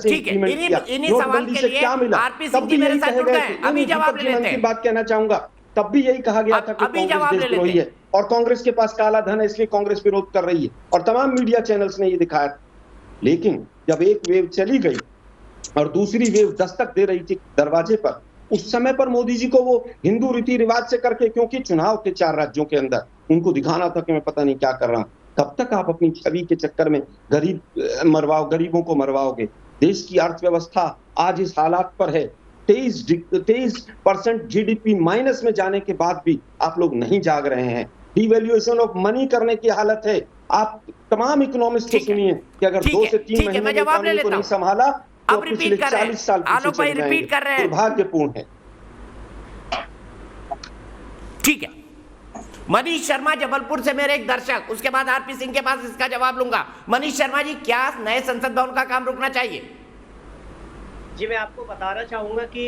इंप्लीमेंट किया? नोटबंदी से क्या मिला? तब भी यही कहे गए थे, अभी जवाब ले लेते हैं। बात कहना चाहूंगा, तब भी यही कहा गया था कि कांग्रेस देशद्रोही है और कांग्रेस के पास काला धन है, इसलिए कांग्रेस विरोध कर रही है और तमाम मीडिया चैनल्स ने ये दिखाया। लेकिन जब एक वेव चली गई और दूसरी वेव दस्तक दे रही थी दरवाजे पर, उस समय पर मोदी जी को वो हिंदू रीति रिवाज से करके, क्योंकि चुनाव के 4 राज्यों के अंदर उनको दिखाना था कि मैं पता नहीं क्या कर रहा हूं। कब तक आप अपनी छवि के चक्कर में गरीबों को मरवाओगे? देश की अर्थव्यवस्था आज इस हालात पर है। 23% जीडीपी माइनस में जाने के बाद भी आप लोग नहीं जाग रहे हैं। डिवैल्यूएशन ऑफ मनी करने की हालत है। आप तमाम इकोनॉमिस्ट को सुनिए कि अगर 2 से 3 महीने में इकोनॉमी को नहीं संभाला तो पिछले 40 साल आलोक भाई रिपीट कर रहे हैं, दुर्भाग्यपूर्ण है। ठीक है। मनीष शर्मा जबलपुर से मेरे एक दर्शक, उसके बाद आरपी सिंह के पास इसका जवाब लूंगा। मनीष शर्मा जी, क्या नए संसद भवन का काम रुकना चाहिए? जी, मैं आपको बताना चाहूंगा कि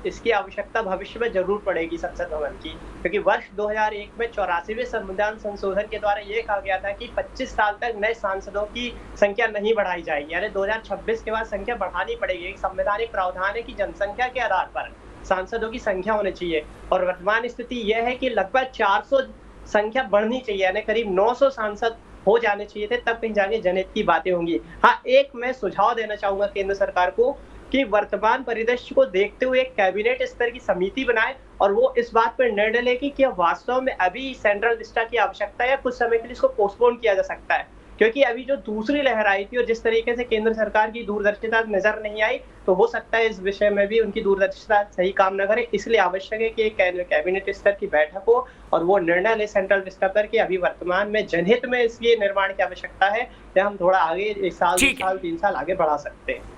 इसकी आवश्यकता भविष्य में जरूर पड़ेगी संसद भवन की, क्योंकि वर्ष 2001 में 84वें संविधान संशोधन के द्वारा ये कहा गया था कि 25 साल तक नए सांसदों की संख्या नहीं बढ़ाई जाएगी, यानी 2026 के बाद संख्या बढ़ानी पड़ेगी। एक संवैधानिक प्रावधान है कि जनसंख्या के आधार पर सांसदों की संख्या होनी चाहिए और वर्तमान स्थिति यह है कि लगभग 400 संख्या बढ़नी चाहिए, यानी करीब 900 सांसद हो जाने चाहिए थे, तब कहीं जाके जनहित की बातें होंगी। हाँ, एक मैं सुझाव देना चाहूंगा केंद्र सरकार को कि वर्तमान परिदृश्य को देखते हुए एक कैबिनेट स्तर की समिति बनाए और वो इस बात पर निर्णय ले कि क्या वास्तव में अभी सेंट्रल विस्टा की आवश्यकता है या कुछ समय के लिए इसको पोस्टपोन किया जा सकता है। क्योंकि अभी जो दूसरी लहर आई थी और जिस तरीके से केंद्र सरकार की दूरदर्शिता नजर नहीं आई, तो हो सकता है इस विषय में भी उनकी दूरदर्शिता सही काम न करे। इसलिए आवश्यक है कि एक कैबिनेट स्तर की बैठक हो और वो निर्णय ले सेंट्रल विस्टा पर कि अभी वर्तमान में जनहित में इसके निर्माण की आवश्यकता है या हम थोड़ा आगे 1 साल 2 साल 3 साल आगे बढ़ा सकते हैं।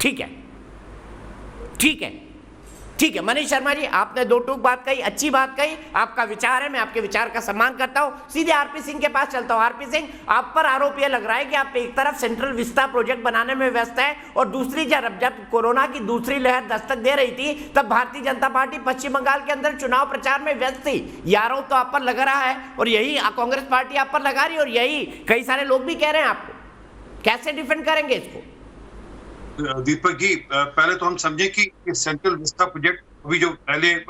ठीक है, ठीक है, ठीक है। मनीष शर्मा जी, आपने 2 टूक बात कही, अच्छी बात कही, आपका विचार है, मैं आपके विचार का सम्मान करता हूं। सीधे आरपी सिंह के पास चलता हूं। आरपी सिंह, आप पर आरोप यह लग रहा है कि आप एक तरफ सेंट्रल विस्टा प्रोजेक्ट बनाने में व्यस्त है और दूसरी जब कोरोना की दूसरी लहर दस्तक दे रही थी, तब भारतीय जनता पार्टी पश्चिम बंगाल के अंदर चुनाव प्रचार में व्यस्त थी। ये आरोप तो आप पर लग रहा है और यही कांग्रेस पार्टी आप पर लगा रही है और यही कई सारे लोग भी कह रहे हैं आपको। कैसे डिफेंड करेंगे इसको? दीपक जी, पहले तो हम समझे कि सेंट्रल विस्टा प्रोजेक्ट अभी जो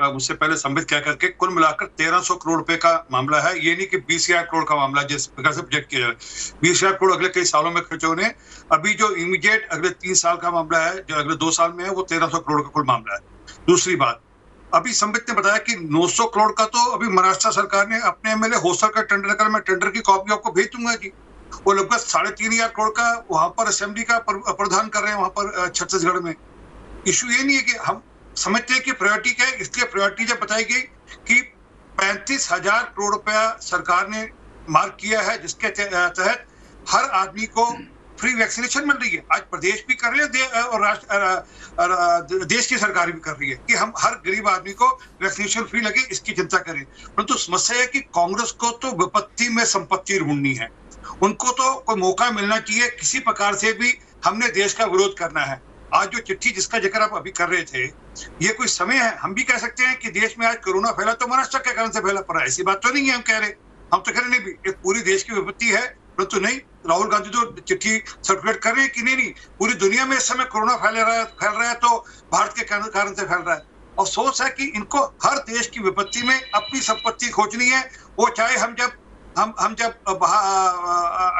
मुझसे पहले संबित क्या करके कुल मिलाकर 1300 करोड़ रुपए का मामला है। ये नहीं कि 20,000 करोड़ का मामला जिस प्रकार से प्रोजेक्ट किया जाए। 20,000 करोड़ अगले कई सालों में खर्च होने। अभी जो इमीडिएट अगले 3 साल का मामला है, जो अगले 2 साल में है, वो 1300 करोड़ का कुल मामला है। दूसरी बात, अभी संबित ने बताया कि 900 करोड़ का तो अभी महाराष्ट्र सरकार ने अपने एमएलए होसर का टेंडर कर, मैं टेंडर की कॉपी आपको भेज दूंगा जी। वो लगभग 3,500 करोड़ का वहां पर असेंबली का प्रावधान कर रहे हैं वहां पर छत्तीसगढ़ में। इश्यू ये नहीं है कि हम समझते हैं कि प्रायोरिटी क्या है, इसलिए प्रायोरिटी जब बताई गई कि 35,000 करोड़ रुपया सरकार ने मार्क किया है, जिसके तहत हर आदमी को फ्री वैक्सीनेशन मिल रही है। आज प्रदेश भी कर रहे हैं और देश की सरकार भी कर रही है कि हम हर गरीब आदमी को वैक्सीनेशन फ्री लगे, इसकी चिंता करें। परंतु समस्या है कि कांग्रेस को तो विपत्ति में संपत्ति ढूंढनी है। उनको तो कोई मौका मिलना चाहिए, किसी प्रकार से भी हमने देश का विरोध करना है। आज जो चिट्ठी जिसका जिक्र आप अभी कर रहे थे, ये कोई समय है हम भी कह सकते हैं कि देश में आज कोरोना फैला तो महाराष्ट्र के कारण से फैला पड़ा, ऐसी बात तो नहीं है। हम कह रहे, हम तो कह रहे नहीं भी एक पूरी देश की विपत्ति है, परंतु नहीं, राहुल गांधी तो चिट्ठी सर्कुलेट कर रहे हैं कि नहीं पूरी दुनिया में इस समय कोरोना फैल रहा है तो भारत के कारण से फैल रहा है। अफसोस है कि इनको हर देश की विपत्ति में अपनी संपत्ति खोजनी है। वो चाहे हम जब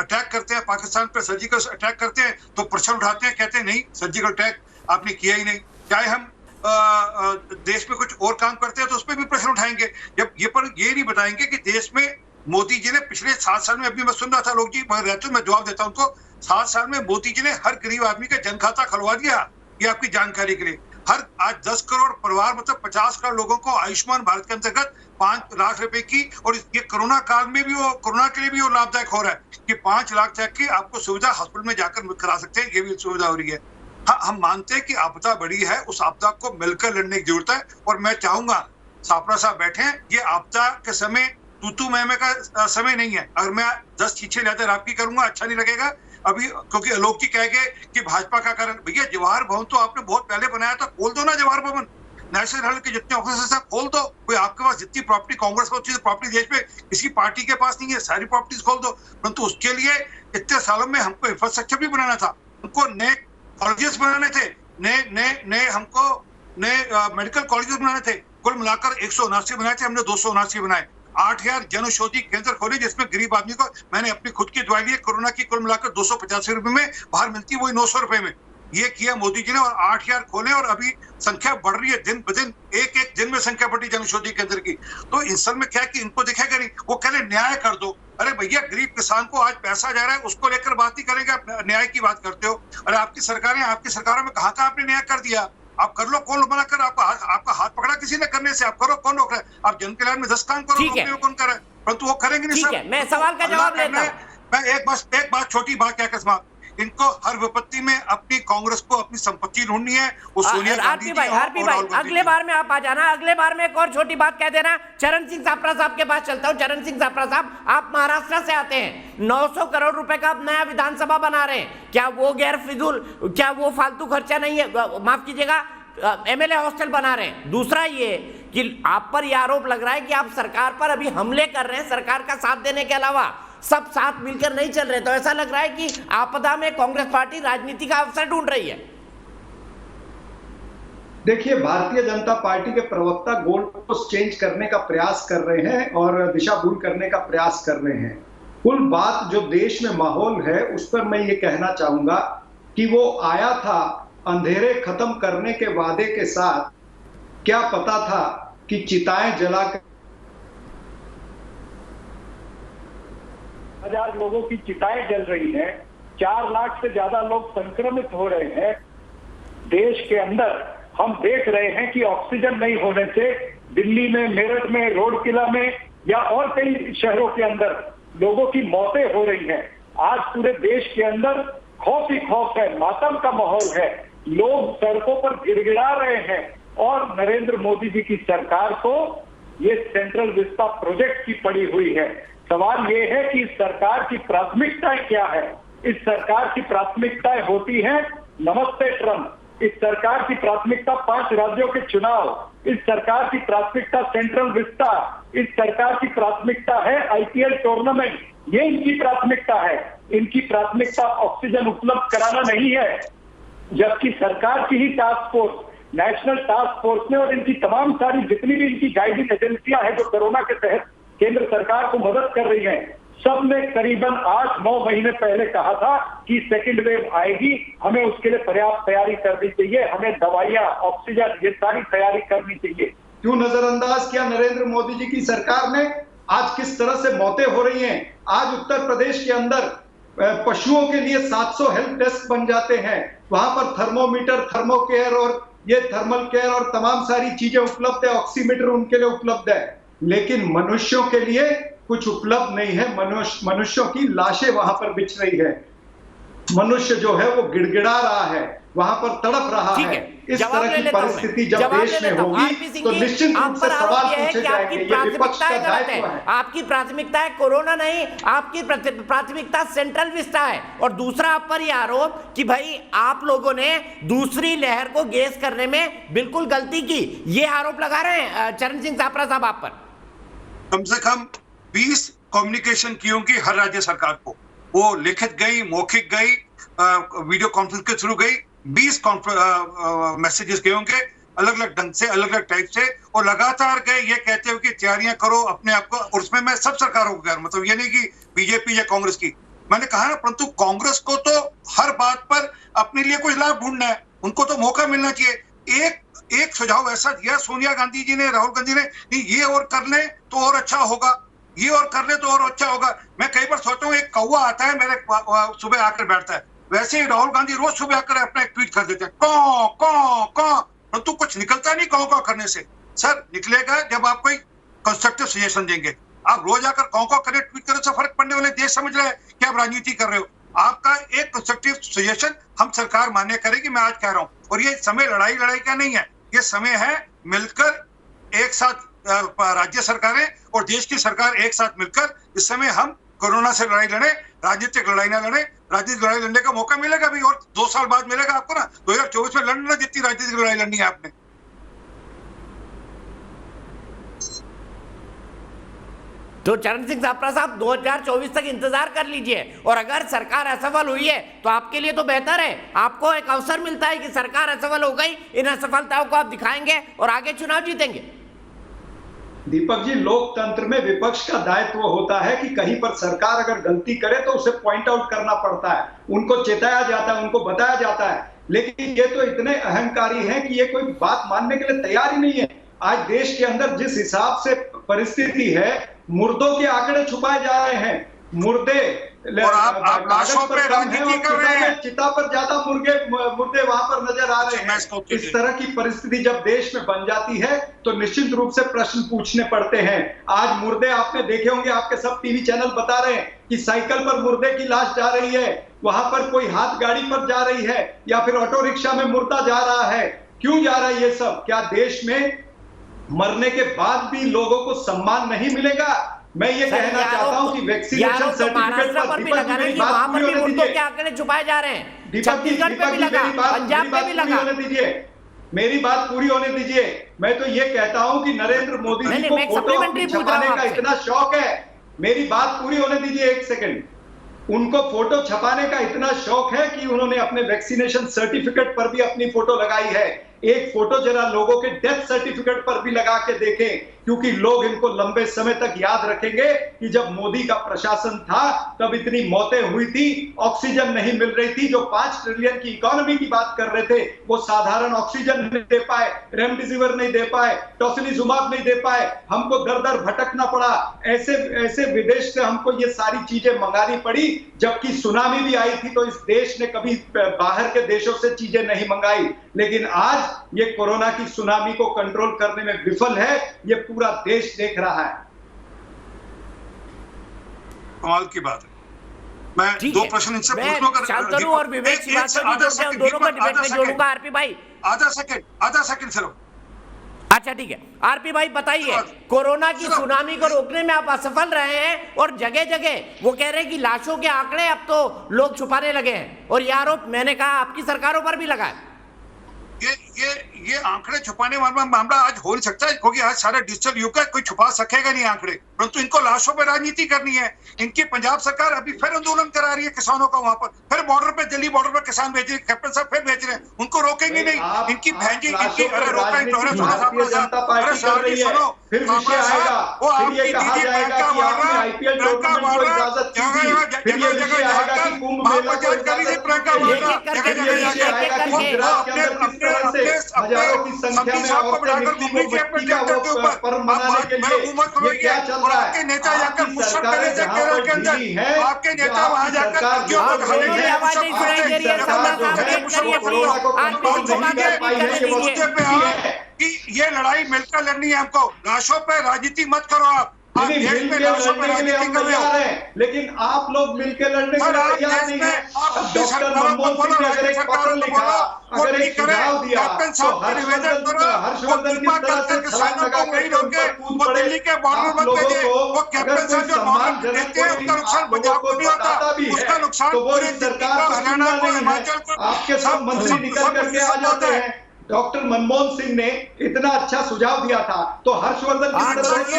अटैक करते हैं पाकिस्तान पे, सर्जिकल अटैक करते हैं तो प्रश्न उठाते हैं, कहते हैं नहीं सर्जिकल अटैक आपने किया ही नहीं। चाहे हम देश में कुछ और काम करते हैं तो उस पर भी प्रश्न उठाएंगे। जब ये नहीं बताएंगे कि देश में मोदी जी ने पिछले 7 साल में, अभी मैं सुन रहा था लोग जी रहते, मैं जवाब देता हूं उनको, 7 साल में मोदी जी ने हर गरीब आदमी का जन खाता खुलवा दिया। ये आपकी जानकारी के लिए, हर आज 10 करोड़ परिवार मतलब 50 करोड़ लोगों को आयुष्मान भारत के अंतर्गत 5 लाख रुपए की, और ये कोरोना काल में भी वो कोरोना के लिए भी वो लाभदायक हो रहा है कि 5 लाख तक की आपको सुविधा हॉस्पिटल में जाकर करा सकते हैं। ये भी सुविधा हो रही है। हाँ, हम मानते हैं कि आपदा बड़ी है, उस आपदा को मिलकर लड़ने की जरूरत है। और मैं चाहूंगा सापरा साहब बैठे, ये आपदा के समय तू मैं का समय नहीं है। अगर मैं 10 चीजें लेकर आपकी करूंगा अच्छा नहीं लगेगा अभी, क्योंकि लोग की कह गए कि भाजपा का कारण। भैया जवाहर भवन तो आपने बहुत पहले बनाया था, खोल दो ना जवाहर भवन। नेशनल हेल्थ के जितने ऑफिसर्स हैं खोल दो। कोई आपके पास जितनी प्रॉपर्टी कांग्रेस को चाहिए प्रॉपर्टी देश में किसी पार्टी के पास नहीं है, सारी प्रॉपर्टीज खोल दो। परंतु उसके लिए इतने सालों में हमको इंफ्रास्ट्रक्चर भी बनाना था, हमको नए कॉलेजेस बनाने थे, नए हमको नए मेडिकल कॉलेजेस बनाने थे। कुल मिलाकर 179 बनाए थे, हमने 279 बनाए। 8,000 जन औषधि केंद्र खोले जिसमें गरीब आदमी को, मैंने अपनी खुद की दवाई ली कोरोना की, कुल मिलाकर 285 रुपए में, बाहर मिलती है वही 900 रुपए में। ये किया मोदी जी ने और 8,000 खोले और अभी संख्या बढ़ रही है दिन ब दिन, एक दिन में संख्या बढ़ी जन औषधि केंद्र की। तो इन सब में क्या कि इनको दिखेगा नहीं, वो कह रहे न्याय कर दो। अरे भैया गरीब किसान को आज पैसा जा रहा है, उसको लेकर बात ही करेंगे, आप न्याय की बात करते हो। अरे आपकी सरकारों में कहाँ आपने न्याय कर दिया? आप कर लो, कौन मना कर? आपका हाथ पकड़ा किसी ने करने से? आप करो, कौन रोक रहा है? आप जन कल्याण में 10 काम करो, कौन कर रहा है? परंतु वो करेंगे नहीं। ठीक है, मैं सवाल का जवाब लेता हूं। मैं एक बात छोटी बात कहकर समाप्त। इनको हर विपत्ति में अपनी कांग्रेस को अपनी संपत्ति ढूंढनी है। वो सोनिया गांधी आरपी भाई अगले बार में आप आ जाना, अगले बार में एक और छोटी बात कह देना। चरण सिंह सापरा साहब के पास चलता हूं। चरण सिंह सापरा साहब, आप महाराष्ट्र से आते हैं, 900 करोड़ रुपए का आप नया विधानसभा बना रहे हैं, क्या वो गैर फिजूल, क्या वो फालतू खर्चा नहीं है? माफ कीजिएगा, एमएलए हॉस्टल बना रहे हैं। दूसरा ये कि आप पर यह आरोप लग रहा है कि आप सरकार पर अभी हमले कर रहे हैं, सरकार का साथ देने के अलावा सब साथ मिलकर नहीं चल रहे। तो ऐसा लग रहा है कि आपदा में कांग्रेस पार्टी राजनीति का अवसर ढूंढ रही है। देखिए, भारतीय जनता पार्टी के प्रवक्ता गोल पोस्ट चेंज करने का प्रयास कर रहे हैं और दिशा भूल करने का प्रयास कर रहे हैं। कुल बात जो देश में माहौल है उस पर मैं ये कहना चाहूंगा कि वो आया था अंधेरे खत्म करने के वादे के साथ। क्या पता था कि चिताएं जलाकर 1000 लोगों की चिताएं जल रही हैं, 4 लाख से ज्यादा लोग संक्रमित हो रहे हैं देश के अंदर। हम देख रहे हैं कि ऑक्सीजन नहीं होने से दिल्ली में, मेरठ में, रोडकिला में या और कई शहरों के अंदर लोगों की मौतें हो रही हैं। आज पूरे देश के अंदर खौफ ही खौफ है, मातम का माहौल है, लोग सड़कों पर गिड़गिड़ा रहे हैं। और नरेंद्र मोदी जी की सरकार को ये सेंट्रल विस्ता प्रोजेक्ट की पड़ी हुई है। सवाल ये है कि इस सरकार की प्राथमिकताएं क्या है? इस सरकार की प्राथमिकताएं होती हैं नमस्ते ट्रम्प, इस सरकार की प्राथमिकता 5 राज्यों के चुनाव, इस सरकार की प्राथमिकता सेंट्रल विस्ता, इस सरकार की प्राथमिकता है आईपीएल टूर्नामेंट। ये इनकी प्राथमिकता है। इनकी प्राथमिकता ऑक्सीजन उपलब्ध कराना नहीं है, जबकि सरकार की ही task force national task force ने और इनकी तमाम सारी जितनी भी इनकी गाइडिंग एजेंसियां हैं जो कोरोना के तहत केंद्र सरकार को मदद कर रही हैं, सब ने करीबन 8-9 महीने पहले कहा था कि सेकंड वेव आएगी, हमें उसके लिए पर्याप्त तैयारी करनी चाहिए, हमें दवाइयां, ऑक्सीजन, ये सारी तैयारी करनी चाहिए। क्यों नजरअंदाज किया नरेंद्र मोदी जी की सरकार ने? आज किस तरह से मौतें हो रही हैं। आज उत्तर प्रदेश के अंदर पशुओं के लिए 700 हेल्थ डेस्क बन जाते हैं, वहां पर थर्मोमीटर, थर्मोकेयर और ये थर्मल केयर और तमाम सारी चीजें उपलब्ध है, ऑक्सीमीटर उनके लिए उपलब्ध है, लेकिन मनुष्यों के लिए कुछ उपलब्ध नहीं है। मनुष्यों की लाशें वहां पर बिछ रही है, मनुष्य जो है वो गिड़गिड़ा रहा है, वहां पर तड़प रहा है। इस तरह की परिस्थिति जब देश में होगी तो निश्चित रूप से सवाल पूछे जाएंगे। ये विपक्ष का दायित्व है। आपकी प्राथमिकता है कोरोना नहीं, आपकी प्राथमिकता सेंट्रल विस्टा है। और दूसरा आप पर यह आरोप कि भाई आप लोगों ने दूसरी लहर को गेस करने में बिल्कुल गलती की, ये आरोप लगा रहे हैं चरण सिंह सापरा साहब आप पर। कम से कम 20 कम्युनिकेशन की होंगी हर राज्य सरकार को, वो लिखित गई, मौखिक गई, वीडियो कॉन्फ्रेंस के थ्रू गई, 20 मैसेजेस गए होंगे अलग अलग ढंग से, अलग अलग टाइप से, और लगातार गए ये कहते हुए कि तैयारियां करो अपने आप को। और उसमें मैं सब सरकारों को कह रहा हूं, मतलब ये नहीं कि बीजेपी या कांग्रेस की, मैंने कहा ना, परंतु कांग्रेस को तो हर बात पर अपने लिए कोई लाभ ढूंढना है, उनको तो मौका मिलना चाहिए। एक सुझाव ऐसा दिया सोनिया गांधी जी ने, राहुल गांधी ने, ये और कर ले तो और अच्छा होगा, ये और कर ले तो और अच्छा होगा। मैं कई बार सोचता हूँ, एक कौवा आता है मेरे सुबह आकर बैठता है, वैसे ही राहुल गांधी रोज सुबह आकर अपना एक ट्वीट कर देते हैं, कौ कौ कौ, परंतु कुछ निकलता नहीं कौ कौ करने से। सर निकलेगा जब आप कोई कंस्ट्रक्टिव सजेशन देंगे। आप रोज आकर कौ कौ करे, ट्वीट करे से फर्क पड़ने वाले, देश समझ रहे हैं कि आप राजनीति कर रहे हो। आपका एक कंस्ट्रक्टिव सजेशन हम सरकार मान्य करेगी, मैं आज कह रहा हूँ। और ये समय लड़ाई का नहीं है, ये समय है मिलकर एक साथ राज्य सरकारें और देश की सरकार एक साथ मिलकर इस समय हम कोरोना से लड़ाई लड़े, राजनीतिक लड़ाई ना लड़े। राजनीतिक लड़ाई लड़ने का मौका मिलेगा भी, और 2 साल बाद मिलेगा आपको ना, 2024 में लड़ना जितनी राजनीतिक लड़ाई लड़नी है आपने। तो चरण सिंह सापरा साहब 2024 तक इंतजार कर लीजिए, और अगर सरकार असफल हुई है तो आपके लिए तो बेहतर है, आपको एक अवसर मिलता है कि सरकार असफल हो गई, इन असफलताओं को आप दिखाएंगे और आगे चुनाव जीतेंगे। दीपक जी, लोकतंत्र में विपक्ष का दायित्व होता है कि कहीं पर सरकार अगर गलती करे तो उसे पॉइंट आउट करना पड़ता है, उनको चेताया जाता है, उनको बताया जाता है। लेकिन ये तो इतने अहंकारी हैं कि ये कोई बात मानने के लिए तैयार ही नहीं है। आज देश के अंदर जिस हिसाब से परिस्थिति है, मुर्दों के आंकड़े छुपाए जा रहे हैं, मुर्दे और आप लाशों पे राजनीति कर रहे हैं, चिता पर ज्यादा मुर्दे वहां पर नजर आ रहे हैं। इस तरह की परिस्थिति जब देश में बन जाती है तो निश्चित रूप से प्रश्न पूछने पड़ते हैं। आज मुर्दे आपने देखे होंगे, आपके सब टीवी चैनल बता रहे हैं कि साइकिल पर मुर्दे की लाश जा रही है, वहां पर कोई हाथ गाड़ी पर जा रही है, या फिर ऑटो रिक्शा में मुर्दा जा रहा है। क्यों जा रहा है ये सब? क्या देश में मरने के बाद भी लोगों को सम्मान नहीं मिलेगा? मैं ये कहना चाहता हूं कि वैक्सीनेशन सर्टिफिकेट पर भी लगा रहे हैं, वहां पर भी मुर्दों के आंकड़े छुपाए जा रहे हैं, छत्तीसगढ़ पे भी लगा, पंजाब पे भी लगा। मेरी बात पूरी होने दीजिए। मैं तो ये कहता हूं कि नरेंद्र मोदी जी को फोटो छपाने का इतना शौक है, मेरी बात पूरी होने दीजिए एक सेकंड। उनको फोटो छपाने का इतना शौक है कि उन्होंने अपने वैक्सीनेशन सर्टिफिकेट पर भी अपनी फोटो लगाई है। एक फोटो जरा लोगों के डेथ सर्टिफिकेट पर भी लगा के देखें, क्योंकि लोग इनको लंबे समय तक याद रखेंगे कि जब मोदी का प्रशासन था तब इतनी मौतें हुई थी, ऑक्सीजन नहीं मिल रही थी। जो 5 ट्रिलियन की इकोनॉमी की बात कर रहे थे वो साधारण ऑक्सीजन नहीं दे पाए, रेमडेसिविर नहीं दे पाए, टोसिलिजुमाब नहीं दे पाए, हमको दर दर भटकना पड़ा। ऐसे विदेश से हमको ये सारी चीजें मंगानी पड़ी। जबकि सुनामी भी आई थी तो इस देश ने कभी बाहर के देशों से चीजें नहीं मंगाई, लेकिन आज ये कोरोना की सुनामी को कंट्रोल करने में विफल है, ये पूरा देश देख रहा है। कमाल की बात है। मैं 2 प्रश्न इनसे पूछूंगा, शांतनु और विवेक श्रीवास्तव दोनों का डिबेट में जोड़ूंगा। आरपी भाई आधा सेकंड सिर्फ। अच्छा ठीक है, आरपी भाई बताइए, कोरोना की सुनामी को रोकने में आप असफल रहे हैं और जगह जगह वो कह रहे हैं कि लाशों के आंकड़े अब तो लोग छुपाने लगे हैं, और ये आरोप मैंने कहा आपकी सरकारों पर भी लगा है। ये आंकड़े छुपाने वाला मामला आज हो नहीं सकता, क्योंकि आज सारा डिजिटल युग है, कोई छुपा सकेगा नहीं आंकड़े। परंतु इनको लाशों पर राजनीति करनी है। इनकी पंजाब सरकार अभी फिर आंदोलन करा रही है किसानों का, वहां पर फिर बॉर्डर पे, दिल्ली बॉर्डर पर किसान भेज रहे हैं, कैप्टन साहब फिर भेज रहे हैं, उनको रोकेंगे नहीं। इनकी बहन जी, इनकी अरे रोका ही तो सुनो, फिर विषय आएगा, वो फिर ये आपकी कहा दीदी जाएगा प्रियंका कि आपने वाड्रा, आईपीएल प्रियंका टूर्नामेंट को वाड्रा इजाजत की थी, फिर ये विषय आएगा कि कुंभ मेला को इजाजत प्रियंका की वाड्रा, थी, फिर ये विषय आएगा कि गुजरात के अंदर किस तरह से हजारों की संख्या में औरतें मिट्टी का वो पर्व मनाने के लिए ये क्या चल रहा है। आपके नेता जाकर आपकी मुश्किल सरकारें से जहां केरल पर के अंदर, ढीली है, आपके नेता वहां जाकर क्यों आवाज नहीं सुनाई दे रही है, सरकार जो है कोरोना को कंट्रोल नहीं कर पाई है, ये वस्तुस्थिति है। कि ये लड़ाई मिलकर लड़नी है हमको, लाशों पे राजनीति मत करो आप मिलकर लड़ने के लिए हम तैयार हैं, लेकिन आप लोग मिलकर लड़ने के लिए तैयार नहीं है। डॉक्टर मनमोहन सिंह ने अगर एक पत्र लिखा, अगर एक सुझाव दिया, तो हर्षवर्धन किस तरह से छलांग लगा कर उन पर कूद पड़े। आप लोगों को अगर कोई सम्मानजनक आप लोगों को बताता भी है, तो वो इस सरकार को सुनना नहीं है। आपके सब मंत्री निकल करके आ जाते हैं। डॉक्टर मनमोहन सिंह ने इतना अच्छा सुझाव दिया था, तो हर्षवर्धन किस तरह से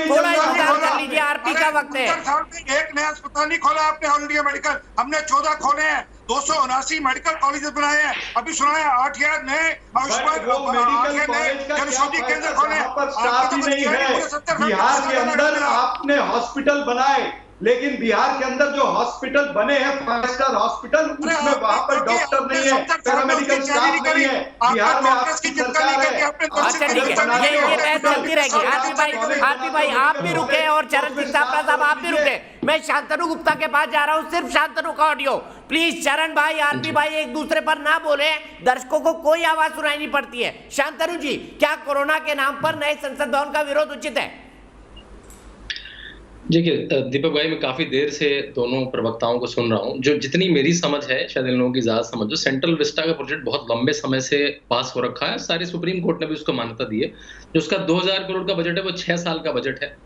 थोड़ा इंतजार कर लीजिए, आरपी का वक्त है। एक नया अस्पताल नहीं खोला आपने, ऑल इंडिया मेडिकल, हमने 14 खोले हैं, 279 मेडिकल कॉलेज बनाए हैं, अभी सुना है 8000 नए जनौषधि केंद्र खोले। स्टाफ ही नहीं है। बिहार के अंदर आपने हॉस्पिटल बनाए, लेकिन बिहार के अंदर जो हॉस्पिटल बने हैं 5 स्टार हॉस्पिटल, उसमें वहां पर डॉक्टर नहीं है, पैरामेडिकल स्टाफ नहीं है। बिहार में आपकी सरकार है। अच्छा ठीक है, ये बहस चलती रहेगी। आरपी भाई आप भी रुके और चरण सिंह साहब आप भी रुके। मैं शांतनु गुप्ता के पास जा रहा हूँ, सिर्फ शांतनु का ऑडियो प्लीज। चरण भाई, आरपी भाई एक दूसरे पर ना बोले, दर्शकों को कोई आवाज सुनाई नहीं पड़ती है। शांतनु जी, क्या कोरोना के नाम पर नए संसद भवन का विरोध उचित है? देखिए दीपक भाई, मैं काफी देर से दोनों प्रवक्ताओं को सुन रहा हूं। जो जितनी मेरी समझ है, शायद इन लोगों की ज्यादा समझ, जो सेंट्रल विस्टा का प्रोजेक्ट बहुत लंबे समय से पास हो रखा है, सारी सुप्रीम कोर्ट ने भी उसको मान्यता दी है। जो उसका 2000 करोड़ का बजट है, वो 6 साल का बजट है,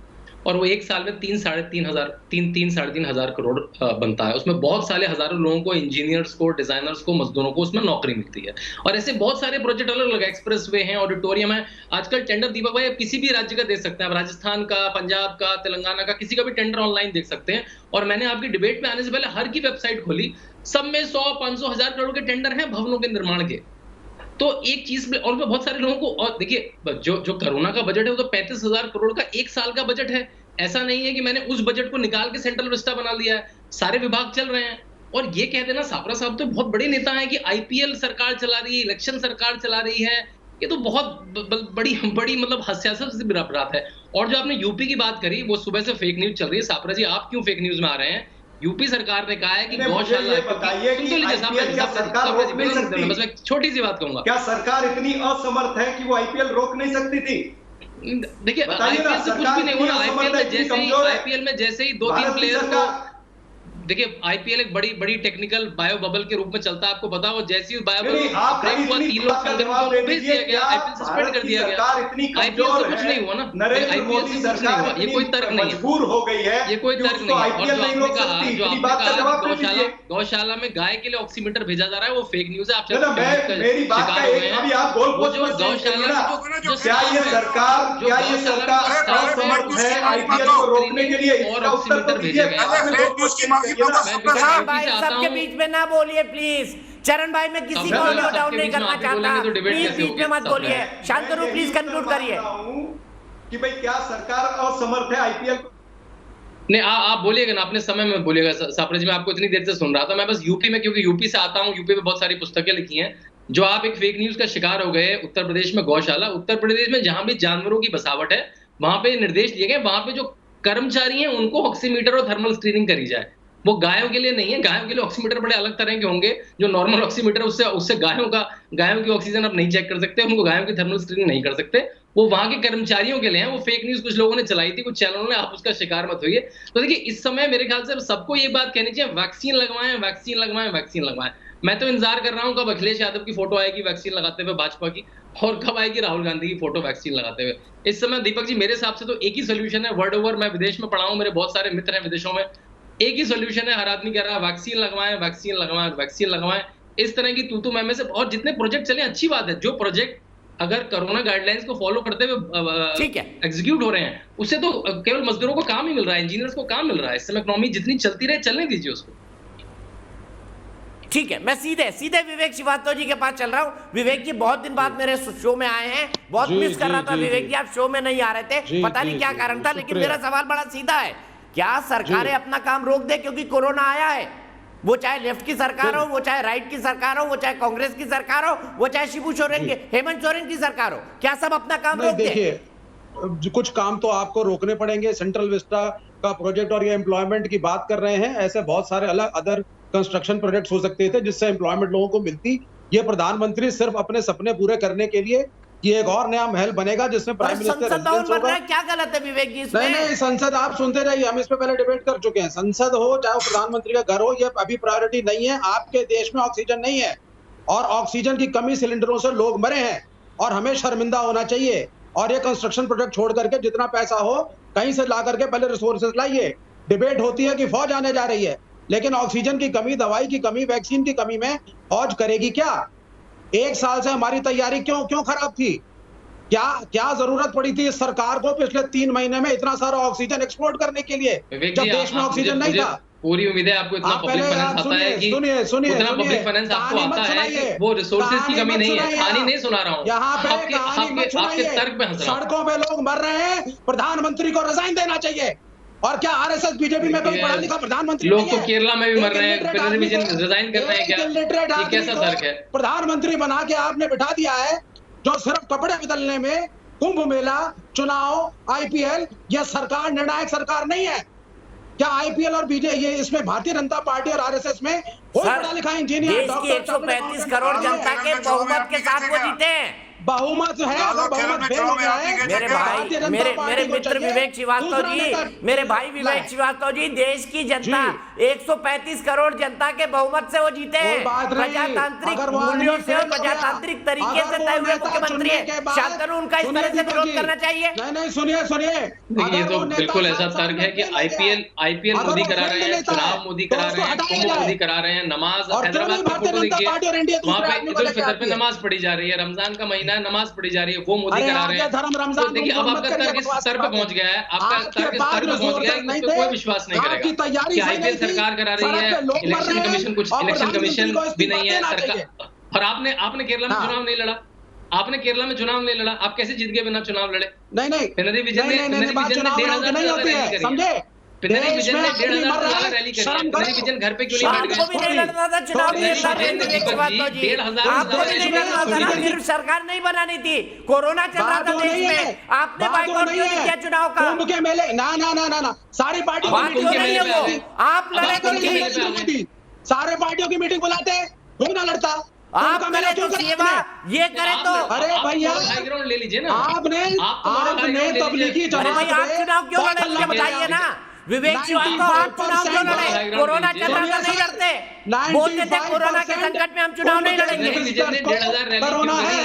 और वो एक साल में 3-3.5 हजार करोड़ बनता है। उसमें बहुत सारे हजारों लोगों को, इंजीनियर्स को, डिजाइनर्स को, मजदूरों को उसमें नौकरी मिलती है। और ऐसे बहुत सारे प्रोजेक्ट अलग अलग, एक्सप्रेसवे हैं, ऑडिटोरियम है। आजकल टेंडर दीपक भाई आप किसी भी राज्य का दे सकते हैं, आप राजस्थान का, पंजाब का, तेलंगाना का, किसी का भी टेंडर ऑनलाइन देख सकते हैं। और मैंने आपकी डिबेट में आने से पहले हर की वेबसाइट खोली, सब में 100-500 हजार करोड़ के टेंडर हैं भवनों के निर्माण के। तो एक चीज में, और बहुत सारे लोगों को, और देखिए जो कोरोना का बजट है वो तो 35,000 करोड़ का एक साल का बजट है। ऐसा नहीं है कि मैंने उस बजट को निकाल के सेंट्रल विस्टा बना लिया है, सारे विभाग चल रहे हैं। और ये कह देना, सापरा साहब तो बहुत बड़े नेता हैं कि आईपीएल सरकार चला रही है, इलेक्शन सरकार चला रही है, ये तो बहुत बड़ी मतलब सियासत से बात है। और जो आपने यूपी की बात करी, वो सुबह से फेक न्यूज चल रही है। सापरा जी, आप क्यों फेक न्यूज में आ रहे हैं? यूपी सरकार ने कहा है कि गौशाला, बस मैं छोटी सी बात कहूंगा, क्या सरकार इतनी असमर्थ है कि वो आईपीएल रोक नहीं सकती थी? देखिए आईपीएल से कुछ भी नहीं हुआ। आईपीएल में जैसे ही 2-3 प्लेयर को, देखिए आईपीएल एक बड़ी टेक्निकल बायो बबल के रूप में चलता है, आपको पता हो। जैसे ही बायो बबल ब्रेक हुआ, 3 लोग संक्रमित भेज दिया गया, आईपीएल सस्पेंड कर दिया गया। आईपीएल से कुछ नहीं हुआ ना, आईपीएल से कुछ नहीं हुआ, ये कोई तर्क नहीं है, ये कोई तर्क नहीं है। और जो आपने कहा गौशाला में गाय के लिए ऑक्सीमीटर भेजा जा रहा है, वो फेक न्यूज है। आप शिकार हुए हैं। वो जो गौशाला में क्या ये सरकार असमर्थ है आईपीएल को रोकने के लिए? और ऑक्सीमीटर भेजा गया। सबके बीच में ना बोलिए प्लीज। चरण भाई, मैं किसी को डाउन नहीं करना चाहता, प्लीज बीच में मत बोलिए। शांतनु प्लीज कंक्लूड करिए कि भाई क्या सरकार असमर्थ है आईपीएल को? नहीं, आप बोलिएगा ना, अपने समय में बोलिएगा। सापरा जी, मैं आपको इतनी देर से सुन रहा था। मैं बस यूपी में, क्योंकि यूपी से आता हूँ, यूपी में बहुत सारी पुस्तकें लिखी हैं। जो आप एक फेक न्यूज का शिकार हो गए, उत्तर प्रदेश में गौशाला, उत्तर प्रदेश में जहां भी जानवरों की बसावट है, वहां पे निर्देश दिए गए, वहां पे जो कर्मचारी हैं उनको ऑक्सीमीटर और थर्मल स्क्रीनिंग करी जाए। वो गायों के लिए नहीं है, गायों के लिए ऑक्सीमीटर बड़े अलग तरह के होंगे। जो नॉर्मल ऑक्सीमीटर उससे गायों की ऑक्सीजन आप नहीं चेक कर सकते, उनको गायों की थर्मल स्क्रीनिंग नहीं कर सकते। वो वहां के कर्मचारियों के लिए है। वो फेक न्यूज कुछ लोगों ने चलाई थी, कुछ चैनलों ने, आप उसका शिकार मत होइए। तो देखिए, इस समय मेरे ख्याल से सबको ये बात कहनी चाहिए, वैक्सीन लगवाएं, वैक्सीन लगवाएं, वैक्सीन लगवाएं। मैं तो इंतजार कर रहा हूं कब अखिलेश यादव की फोटो आएगी वैक्सीन लगाते हुए भाजपा की, और कब आएगी राहुल गांधी की फोटो वैक्सीन लगाते हुए। इस समय दीपक जी, मेरे हिसाब से तो एक ही सोल्यूशन है, वर्ल्ड ओवर। मैं विदेश में पढ़ा हूं, मेरे बहुत सारे मित्र हैं विदेशों में। एक ही सोल्यूशन है, हर आदमी कह रहा है वैक्सीन लगवाएं, वैक्सीन लगवाएं, वैक्सीन लगवाएं। इस तरह की तू मैं से, और जितने प्रोजेक्ट चले अच्छी बात है। जो प्रोजेक्ट अगर कोरोना गाइडलाइंस को फॉलो करते हुए ठीक है एग्जीक्यूट हो रहे हैं, उससे तो केवल मजदूरों को काम ही मिल रहा है, इंजीनियर्स को काम मिल रहा है। इस समय इकोनॉमी जितनी चलती रहे चलने दीजिए उसको। ठीक है, मैं सीधे विवेक श्रीवास्तव जी के पास चल रहा हूं। विवेक जी बहुत दिन बाद मेरे शो में आए हैं, बहुत मिस कर रहा था विवेक जी, आप शो में नहीं आ रहे थे, पता नहीं क्या कारण था, लेकिन मेरा सवाल बड़ा सीधा है, क्या सरकारें अपना काम रोक दे क्योंकि कोरोना आया है? वो चाहे लेफ्ट की सरकार हो, वो चाहे राइट की सरकार हो, वो चाहे कांग्रेस की सरकार हो, वो चाहे शिबू सोरेन की, हेमंत सोरेन की सरकार हो, क्या सब अपना काम रोक दे? देखिए, कुछ काम तो आपको रोकने पड़ेंगे। सेंट्रल विस्टा का प्रोजेक्ट और ये एम्प्लॉयमेंट की बात कर रहे हैं, ऐसे बहुत सारे अलग अदर कंस्ट्रक्शन प्रोजेक्ट्स हो सकते थे जिससे एम्प्लॉयमेंट लोगों को मिलती। ये प्रधानमंत्री सिर्फ अपने सपने पूरे करने के लिए कि एक और नया महल बनेगा जिसमें प्राइम मिनिस्टर रेजिडेंस होगा। क्या गलत है विवेक जी इसमें? नहीं, संसद आप सुनते रहिए, हम इस पे पहले डिबेट कर चुके हैं। संसद हो चाहे प्रधानमंत्री का घर हो, ये अभी प्रायोरिटी नहीं है। आपके देश में ऑक्सीजन नहीं है और ऑक्सीजन की कमी सिलेंडरों से लोग मरे हैं और हमें शर्मिंदा होना चाहिए। और ये कंस्ट्रक्शन प्रोजेक्ट छोड़ करके जितना पैसा हो कहीं से ला करके पहले रिसोर्सेज लाइए। डिबेट होती है कि फौज आने जा रही है, लेकिन ऑक्सीजन की कमी, दवाई की कमी, वैक्सीन की कमी में फौज करेगी क्या? एक साल से हमारी तैयारी क्यों खराब थी? क्या जरूरत पड़ी थी इस सरकार को पिछले 3 महीने में इतना सारा ऑक्सीजन एक्सपोर्ट करने के लिए जब देश में ऑक्सीजन नहीं था? पूरी उम्मीद है आपको इतना पब्लिक फाइनेंस आता है कि उतना पब्लिक फाइनेंस आपको आता है कि वो रिसोर्सेज की कमी नहीं है। कहानी नहीं सुना रहा हूँ, यहाँ पे आपके तर्क में हंस रहा हूं। सड़कों पे लोग मर रहे हैं, प्रधानमंत्री को रिजाइन देना चाहिए। और क्या आरएसएस बीजेपी में कोई पढ़ा लिखा प्रधानमंत्री? लोग तो केरला में भी मर रहे हैं, पिनराई विजयन रिजाइन कर रहे हैं क्या? ये कैसा तर्क है? प्रधानमंत्री बना के आपने बिठा दिया है जो सिर्फ कपड़े बदलने में, कुंभ मेला, चुनाव, आईपीएल, यह सरकार निर्णायक सरकार नहीं है। क्या आईपीएल और बीजेपी, ये इसमें भारतीय जनता पार्टी और आरएसएस में कोई पढ़ा लिखा इंजीनियर, देश की 135 करोड़ जनता के बहुमत के साथ वो जीते हैं। बहुमत है, अगर बहुमत फेल हो गया है, मेरे मित्र विवेक श्रीवास्तव जी, मेरे भाई विवेक श्रीवास्तव जी, देश की जनता 135 करोड़ जनता के बहुमत से वो जीते हैं। प्रजातांत्रिक मूल्यों से और प्रजातांत्रिक तरीके से तय हुए मुख्यमंत्री है। शांतनु उनका इस तरह से विरोध करना चाहिए। नहीं, सुनिए, ये तो बिल्कुल ऐसा तर्क है कि आईपीएल मोदी करा रहे हैं, चुनाव मोदी करा रहे हैं, कुंभ मोदी करा रहे हैं, नमाज, हैदराबाद में फोटो देखिए, वहाँ पे ईद उल फितर पे नमाज पढ़ी जा रही है, रमजान का महीना नमाज पढ़ी जा रही है, वो मोदी करा रहे हैं। तो देखिए अब आपका तर्क इस स्तर पे पहुंच गया है, आपका तर्क इस स्तर पे पहुंच गया है कि उस पे कोई विश्वास नहीं करेगा कि आईपीएल सरकार करा रही है, इलेक्शन कमीशन भी नहीं है सरकार। और आपने केरला में चुनाव नहीं लड़ा, आपने केरला में चुनाव नहीं लड़ा, आप कैसे जीत गए बिना चुनाव लड़े? नहीं, पिनराई विजयन ने 1,500 नहीं होती है, समझे? पिनराई विजयन ने 1,500 रैली करी है। पिनराई विजयन घर पे क्यों नहीं बैठ गए? आपको भी नहीं लड़ना था चुनाव, सिर्फ सरकार नहीं बनानी थी, कोरोना चल रहा था देश में, आपने बाइकआउट क्यों नहीं किया चुनाव का? कुंभ के मेले ना सारी पार्टियों आप लड़े तो सारे पार्टियों की मीटिंग बुलाते, कोई ना लड़ता। आप करे तो सेवा, ये करे तो, अरे भैया ग्राउंड ले लीजिए ना। आपने तबलीगी जमात, आप चुनाव क्यों लड़े मुझे बताइए ना। विवेक श्रीवास्तव, आप चुनाव क्यों लड़े? कोरोना चल रहा था, नहीं लड़ते, बोलते थे कोरोना के संकट में हम चुनाव नहीं लड़ेंगे। कोरोना है,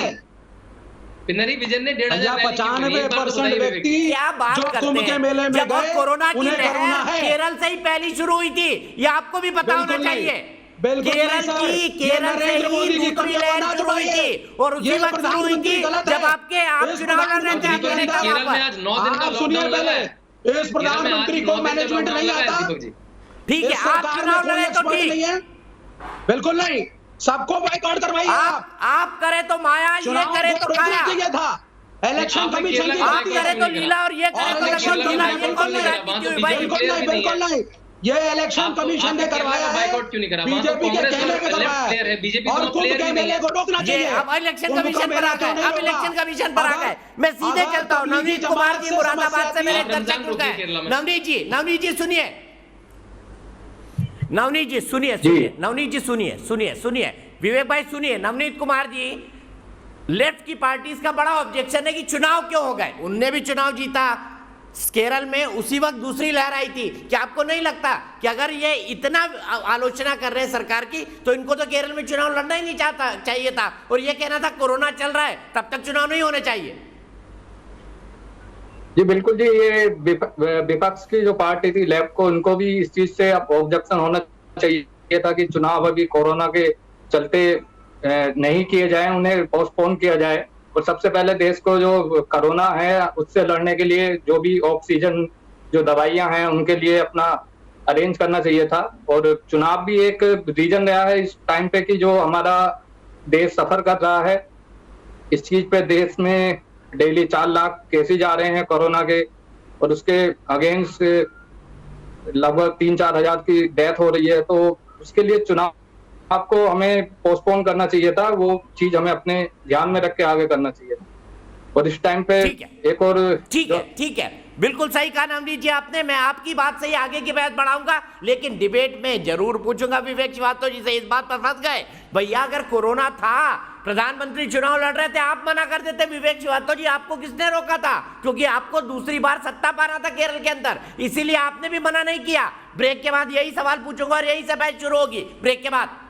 पिनराई विजयन ने 95% व्यक्ति क्या बात करते हैं? जब कोरोना की लहर केरल से ही पहली शुरू हुई थी, ये आपको भी पता होना चाहिए। केरल से ही दूसरी लहर शुरू हुई थी और उसी वक्त शुरू हुई थी जब आप चुनाव लड़ रहे थे। केरल में आज 9 दिन का लॉकडाउन लगा है। इस प्रधानमंत्री को मैनेजमेंट नहीं आता। ठीक है, आप चुनाव लड़े तो ठीक, बिल्कुल नहीं, सबको बाइकआउट करवाइए। आप करे तो माया, ये करे तो काया था। इलेक्शन कमीशन आप करे तो लीला और ये करे तो लीला, ये कौन बिल्कुल नहीं, ये इलेक्शन कमीशन ने करवाया है, बीजेपी के कहने पे करवाया है, और कुंभ के मेले को रोकना चाहिए। अब इलेक्शन कमीशन पर आ गए, अब इलेक्शन कमीशन पर आ गए। मैं सीधे चलता हूँ, नवनीत कुमार जी मुरादाबाद से मेरे दर्शक जुड़ गए। नवनीत जी सुनिए, नवनीत जी सुनिए, विवेक भाई सुनिए। नवनीत कुमार जी, लेफ्ट की पार्टीज का बड़ा ऑब्जेक्शन है कि चुनाव क्यों हो गए, उनने भी चुनाव जीता केरल में, उसी वक्त दूसरी लहर आई थी। क्या आपको नहीं लगता कि अगर ये इतना आलोचना कर रहे हैं सरकार की, तो इनको तो केरल में चुनाव लड़ना ही नहीं चाहिए था और ये कहना था कोरोना चल रहा है तब तक चुनाव नहीं होने चाहिए? जी बिल्कुल जी, ये विपक्ष की जो पार्टी थी लेफ्ट को, उनको भी इस चीज से ऑब्जेक्शन होना चाहिए था कि चुनाव अभी कोरोना के चलते नहीं किए जाए, उन्हें पोस्टपोन किया जाए। और सबसे पहले देश को जो कोरोना है उससे लड़ने के लिए जो भी ऑक्सीजन, जो दवाइयां हैं, उनके लिए अपना अरेंज करना चाहिए था। और चुनाव भी एक रीजन रहा है इस टाइम पे कि जो हमारा देश सफर कर रहा है इस चीज पे। देश में डेली 4 लाख केसेज आ रहे हैं कोरोना के, और उसके अगेंस्ट लगभग 3-4 हजार की डेथ हो रही है। तो उसके लिए चुनाव आपको हमें पोस्टपोन करना चाहिए था, वो चीज हमें अपने ध्यान में रख के आगे करना चाहिए था। और इस टाइम पे एक और ठीक है, बिल्कुल सही कहा नाम लीजिए आपने। मैं आपकी बात से ही आगे की बहस बढ़ाऊंगा, लेकिन डिबेट में जरूर पूछूंगा विवेक श्रीवास्तव जी से। इस बात पर फंस गए भैया, अगर कोरोना था, प्रधानमंत्री चुनाव लड़ रहे थे, आप मना कर देते विवेक श्रीवास्तव जी, आपको किसने रोका था? क्योंकि आपको दूसरी बार सत्ता पाना था केरल के अंदर, इसीलिए आपने भी मना नहीं किया। ब्रेक के बाद यही सवाल पूछूंगा और यही से बहस शुरू होगी ब्रेक के बाद।